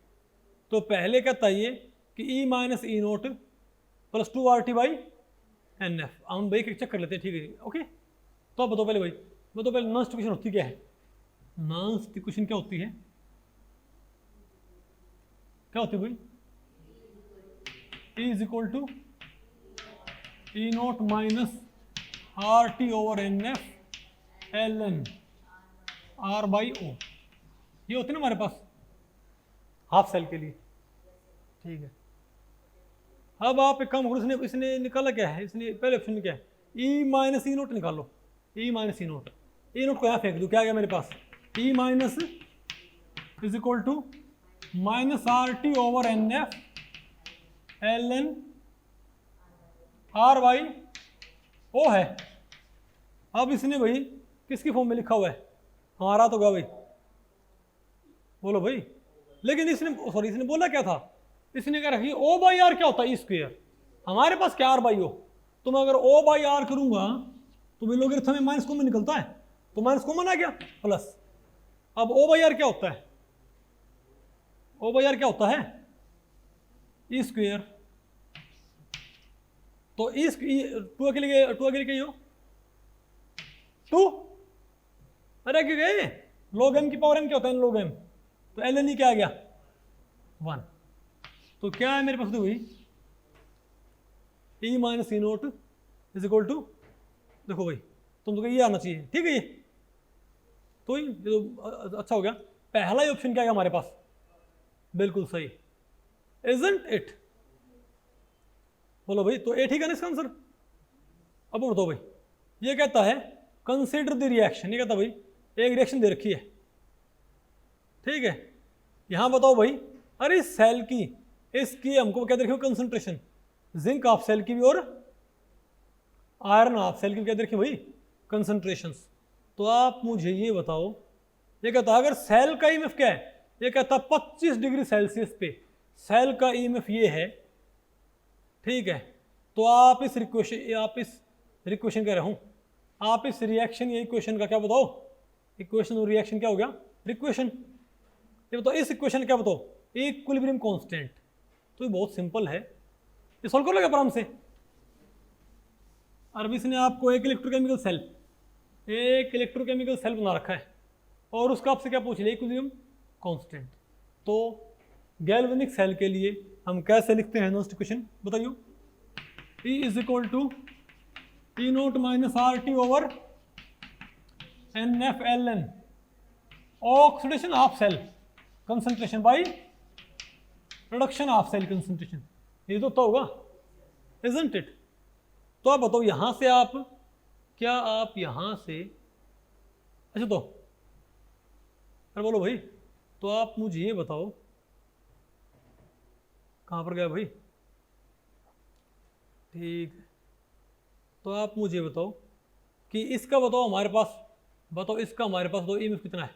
तो पहले कहता है ये कि E minus E nought plus 2 R T by N F, हम भाई एक चेक कर लेते हैं, ठीक है ओके। तो आप बताओ पहले भाई, बताओ पहले नॉन स्टिक्वेशन होती क्या है, नॉन स्टिक्वेशन क्या होती है, क्या होती है भाई, E is equal to E note minus R T over N F L N R by O, ये होते ना हमारे पास हाफ सेल के लिए, ठीक है। अब आप एक काम करो, इसने निकाला क्या है, इसने पहले ऑप्शन में क्या है, ई माइनस ई नोट निकालो, E minus E nought, E nought को यहाँ फेंक दो, क्या गया मेरे पास, E minus is equal to minus R T over N F L N R by O है। अब इसने भाई किसकी फॉर्म में लिखा हुआ है, हमारा तो गया भाई, बोलो भाई। लेकिन इसने बोला क्या था, इसने क्या रखी O बाई आर क्या होता है ई स्क्वेयर, हमारे पास क्या आर बाई ओ, तो मैं अगर O बाई आर करूंगा तो भाई लोग में माइनस कॉमन निकलता है, तो माइनस कॉमन आ गया प्लस। अब O बाई आर क्या होता है, O बाई आर क्या होता है ई स्क्वेयर, तो टू के लिए कही हो 2, अरे क्यों गए लॉग एम की पावर एम क्या होता है लॉग एम, तो एल एन ई क्या आ गया 1, तो क्या है मेरे पास तो भाई E minus E nought is equal to, देखो भाई तुम तो ये आना चाहिए, ठीक है ये तो अच्छा हो गया, पहला ही ऑप्शन क्या है हमारे पास, बिल्कुल सही, इजंट इट, बोलो भाई, तो ए ठीक है ना इसका आंसर। अब बताओ भाई, ये कहता है कंसिडर द रिएक्शन, ये कहता भाई एक रिएक्शन दे रखी है, ठीक है। यहां बताओ भाई, अरे सेल की इसकी हमको क्या दे रखी है कंसंट्रेशन, जिंक ऑफ सेल की भी और आयरन ऑफ सेल की क्या दे रखी है भाई कंसंट्रेशंस। तो आप मुझे ये बताओ, ये कहता है अगर सेल का ईएमएफ क्या है, ये कहता है 25 डिग्री सेल्सियस पे सेल का ईएमएफ ये है, ठीक है। तो आप इस रिक्वेशन कह रहा हूं, आप इस रिएक्शन या इक्वेशन का क्या बताओ, इक्वेशन और रिएक्शन क्या हो गया रिक्वेशन, ये बताओ इस इक्वेशन क्या बताओ इक्विलिब्रियम कांस्टेंट। तो ये बहुत सिंपल है, ये सॉल्व कर लोगे आराम से। और इसने आपको एक इलेक्ट्रोकेमिकल सेल बना रखा है और उसका आपसे क्या पूछ लिया इक्विलिब्रियम कांस्टेंट। तो गैल्वेनिक सेल के लिए हम कैसे लिखते हैं नॉस्ट इक्वेशन बताइए, E is equal to E note minus R T over N F L N oxidation of cell concentration by reduction of cell concentration, ये तो होगा इजंट इट। तो आप बताओ यहां से आप क्या आप यहां से, अच्छा तो अरे बोलो भाई, तो आप मुझे ये बताओ कहां पर गया भाई, ठीक है। तो आप मुझे बताओ कि इसका बताओ हमारे पास, बताओ इसका हमारे पास तो ईएमएफ कितना है,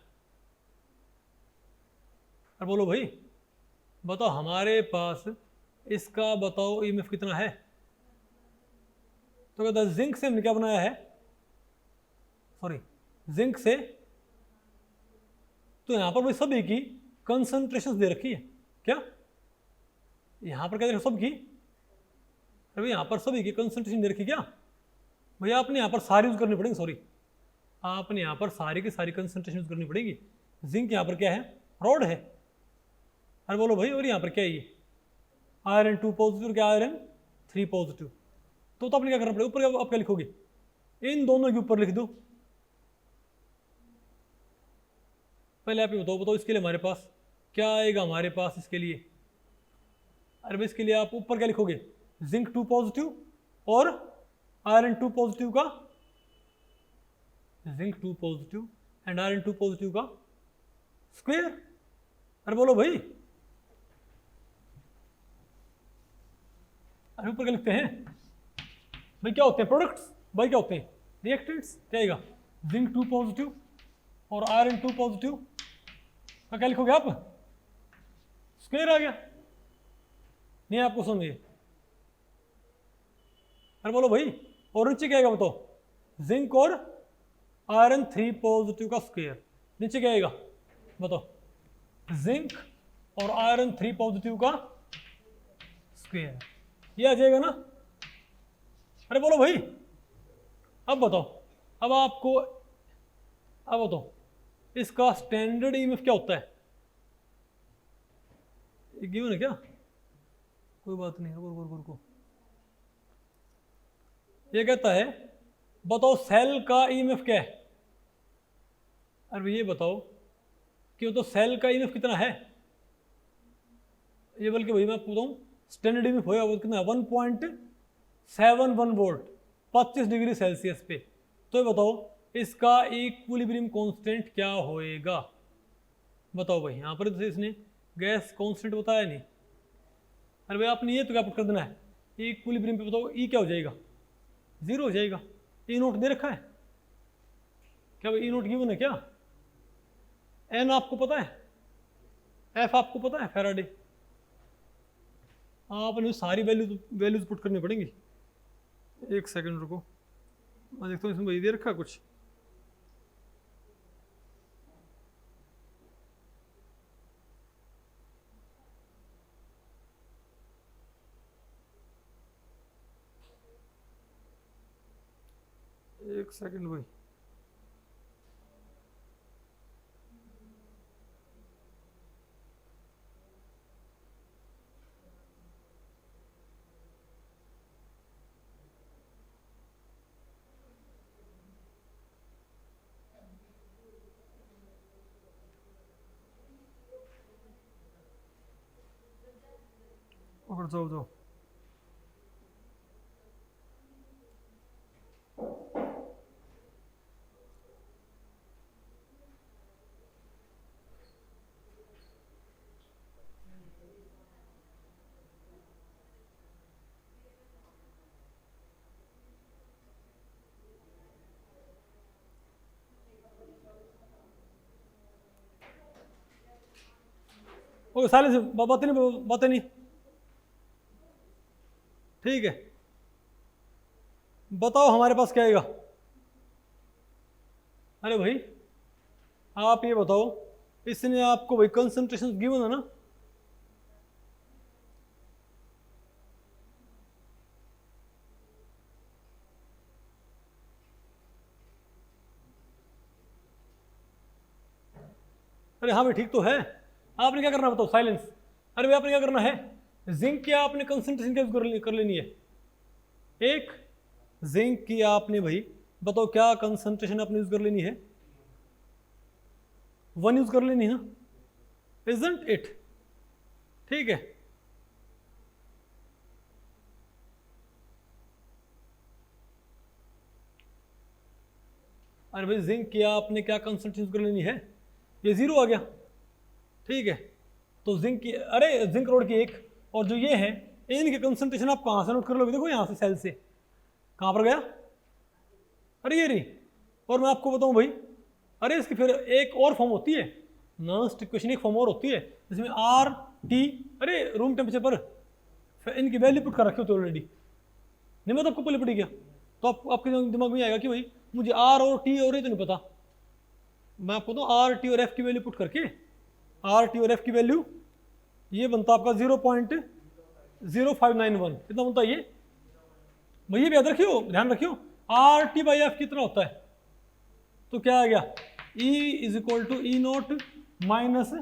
अरे बोलो भाई, बताओ हमारे पास इसका बताओ ईएमएफ कितना है। तो कहता है जिंक से हमने क्या बनाया है सॉरी जिंक से, तो यहाँ पर भाई सभी की कंसंट्रेशन दे रखी है क्या, यहाँ पर क्या दे रखा सबकी, अरे यहाँ पर सभी की कंसंट्रेशन दे रखी क्या भैया, आपने यहाँ पर सारी यूज करनी पड़ेगी, सॉरी आपने यहाँ पर सारी की सारी कंसंट्रेशन यूज करनी पड़ेगी। जिंक यहाँ पर क्या है, रॉड है, अरे बोलो भाई, और यहाँ पर क्या है ये आयरन 2 पॉजिटिव और क्या आयरन 3 पॉजिटिव, तो आपने क्या करना पड़ेगा, ऊपर आप क्या लिखोगे, इन दोनों के ऊपर लिख दो। पहले आप ये बताओ इसके लिए हमारे पास क्या आएगा, हमारे पास इसके लिए, अरे भाई इसके लिए आप ऊपर क्या लिखोगे, जिंक 2 पॉजिटिव और आयरन 2 पॉजिटिव का, zinc 2 positive and iron 2 positive का स्क्वायर, अरे बोलो भाई, अरे ऊपर क्या लिखते हैं भाई, क्या होते हैं प्रोडक्ट्स, भाई क्या होते हैं रिएक्टेंट्स, क्या आएगा जिंक 2 पॉजिटिव और आयरन 2 पॉजिटिव का क्या लिखोगे आप, स्क्वायर आ गया, नहीं आपको समझिए, अरे बोलो भाई, और नीचे क्या आएगा बताओ, जिंक और आयरन 3 पॉजिटिव का स्क्वायर, नीचे क्या आएगा बताओ, जिंक और आयरन 3 पॉजिटिव का स्क्वायर, ये आ जाएगा ना। अरे बोलो भाई, अब बताओ, अब आपको, अब बताओ इसका स्टैंडर्ड ईएमएफ क्या होता है, ये गिवन है क्या, कोई बात नहीं, रुको, ये कहता है बताओ सेल का ईएमएफ क्या है, अरे ये बताओ कि तो सेल का ईएमएफ कितना है, ये बल्कि भाई मैं पूछता हूँ स्टैंडर्ड ईएमएफ होगा वो कितना है, 1.71 वोल्ट 25 डिग्री सेल्सियस पे, तो ये बताओ इसका इक्विलिब्रियम कांस्टेंट क्या होएगा, बताओ भाई, यहाँ पर तो इसने गैस कांस्टेंट बताया नहीं, अरे भाई आपने ये तो क्या पुट कर देना है, इक्विलिब्रियम पे बताओ ई क्या हो जाएगा, 0 हो जाएगा, ई नोट दे रखा है क्या भाई, ई नोट गिवन है क्या, एन आपको पता है, एफ आपको पता है फैराडे, आपने सारी वैल्यूज पुट करनी पड़ेंगी, एक सेकंड रुको, मैं देखता हूँ इसमें भाई दे रखा है कुछ, एक सेकंड भाई, और जाओ ओके, साइलेंस, बातें नहीं, ठीक है, बताओ हमारे पास क्या आएगा, अरे भाई आप ये बताओ, इसने आपको भाई कंसंट्रेशन गिवन है ना, अरे हाँ भाई ठीक तो है, आपने क्या करना बताओ, साइलेंस, अरे भाई आपने क्या करना है, जिंक की आपने कंसंट्रेशन क्या कर लेनी है, एक जिंक की आपने भाई बताओ क्या कंसंट्रेशन आपने यूज कर लेनी है, 1 यूज कर लेनी है ना, इजंट इट, ठीक है, अरे भाई जिंक की आपने क्या कंसंट्रेशन यूज कर लेनी है, ये 0 आ गया, ठीक है, तो जिंक की, अरे जिंक रोड की एक, और जो ये है इनके कंसंट्रेशन आप कहाँ से नोट कर लोगे, देखो यहाँ से सेल से, कहाँ पर गया, अरे ये रही, और मैं आपको बताऊँ भाई, अरे इसकी फिर एक और फॉर्म होती है, नॉन-स्टिक इक्वेशन एक फॉर्म और होती है, जिसमें आर टी, अरे रूम टेम्परेचर पर इनकी वैल्यू पुट कर रखी होती है ऑलरेडी, नहीं मैं तो आपको पहले पड़ी क्या, तो आपके दिमाग में आएगा कि भाई मुझे आर और टी और ये तो नहीं पता, मैं आपको तो आर टी और एफ की वैल्यू पुट करके, आर टी और एफ की वैल्यू ये बनता आपका 0.0591, कितना बनता है ये भैया भी याद रखियो, ध्यान रखियो, आर टी बाई एफ कितना होता है, तो क्या आ गया E is equal to E note minus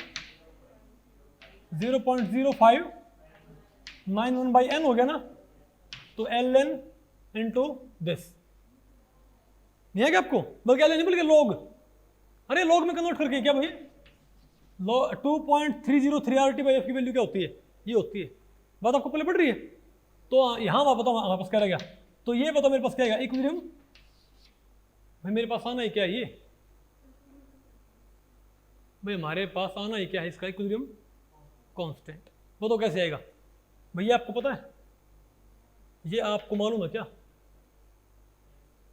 0.0591 by N हो गया ना, तो एल एन इंटू दिस, नहीं है क्या आपको, बल्कि एल एन नहीं बल्कि लॉग, अरे लॉग में कन्वर्ट करके क्या भाई, 2.303 आर टी बाई एफ की वैल्यू क्या होती है, ये होती है, बात आपको पहले पड़ रही है। तो यहाँ आप बताओ हमारे पास क्या रह गया, तो ये बताओ मेरे पास क्या है इक्विलिब्रियम, भाई मेरे पास आना ही क्या है ये, भाई हमारे पास आना ही क्या है इसका इक्विलिब्रियम कांस्टेंट, बताओ कैसे आएगा भैया, आपको पता है, ये आपको मालूम है क्या,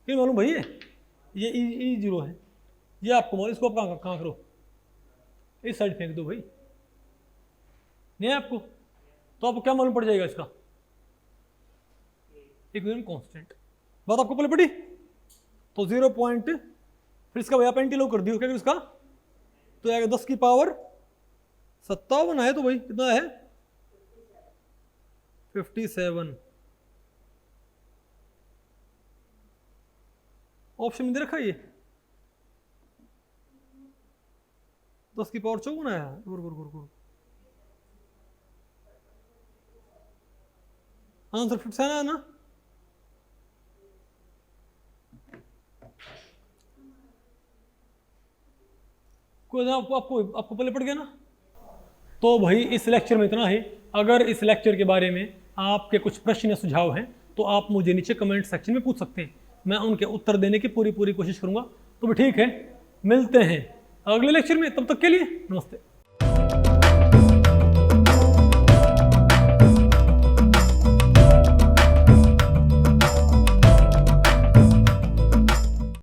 क्यों मालूम भाई, ये ई जीरो है, ये आपको मालूम, इसको आप कहाँ करो, इस साइड फेंक दो भाई, नहीं है आपको, तो आपको क्या मालूम पड़ जाएगा इसका इक्विलिब्रियम कांस्टेंट, बात आपको पहले पड़ी, तो 0 पॉइंट, फिर इसका भैया आप एंटी लो कर दियो, क्या इसका तो आएगा 10 की पावर 57 है, तो भाई कितना है 57, ऑप्शन में दे रखा है ये 10 की पावर 54 है, गुर आंसर 57 है ना, कोई आपको पहले पड़ गया ना। तो भाई इस लेक्चर में इतना ही, अगर इस लेक्चर के बारे में आपके कुछ प्रश्न या सुझाव हैं तो आप मुझे नीचे कमेंट सेक्शन में पूछ सकते हैं, मैं उनके उत्तर देने की पूरी कोशिश करूंगा। तो भी ठीक है, मिलते हैं अगले लेक्चर में, तब तक के लिए नमस्ते।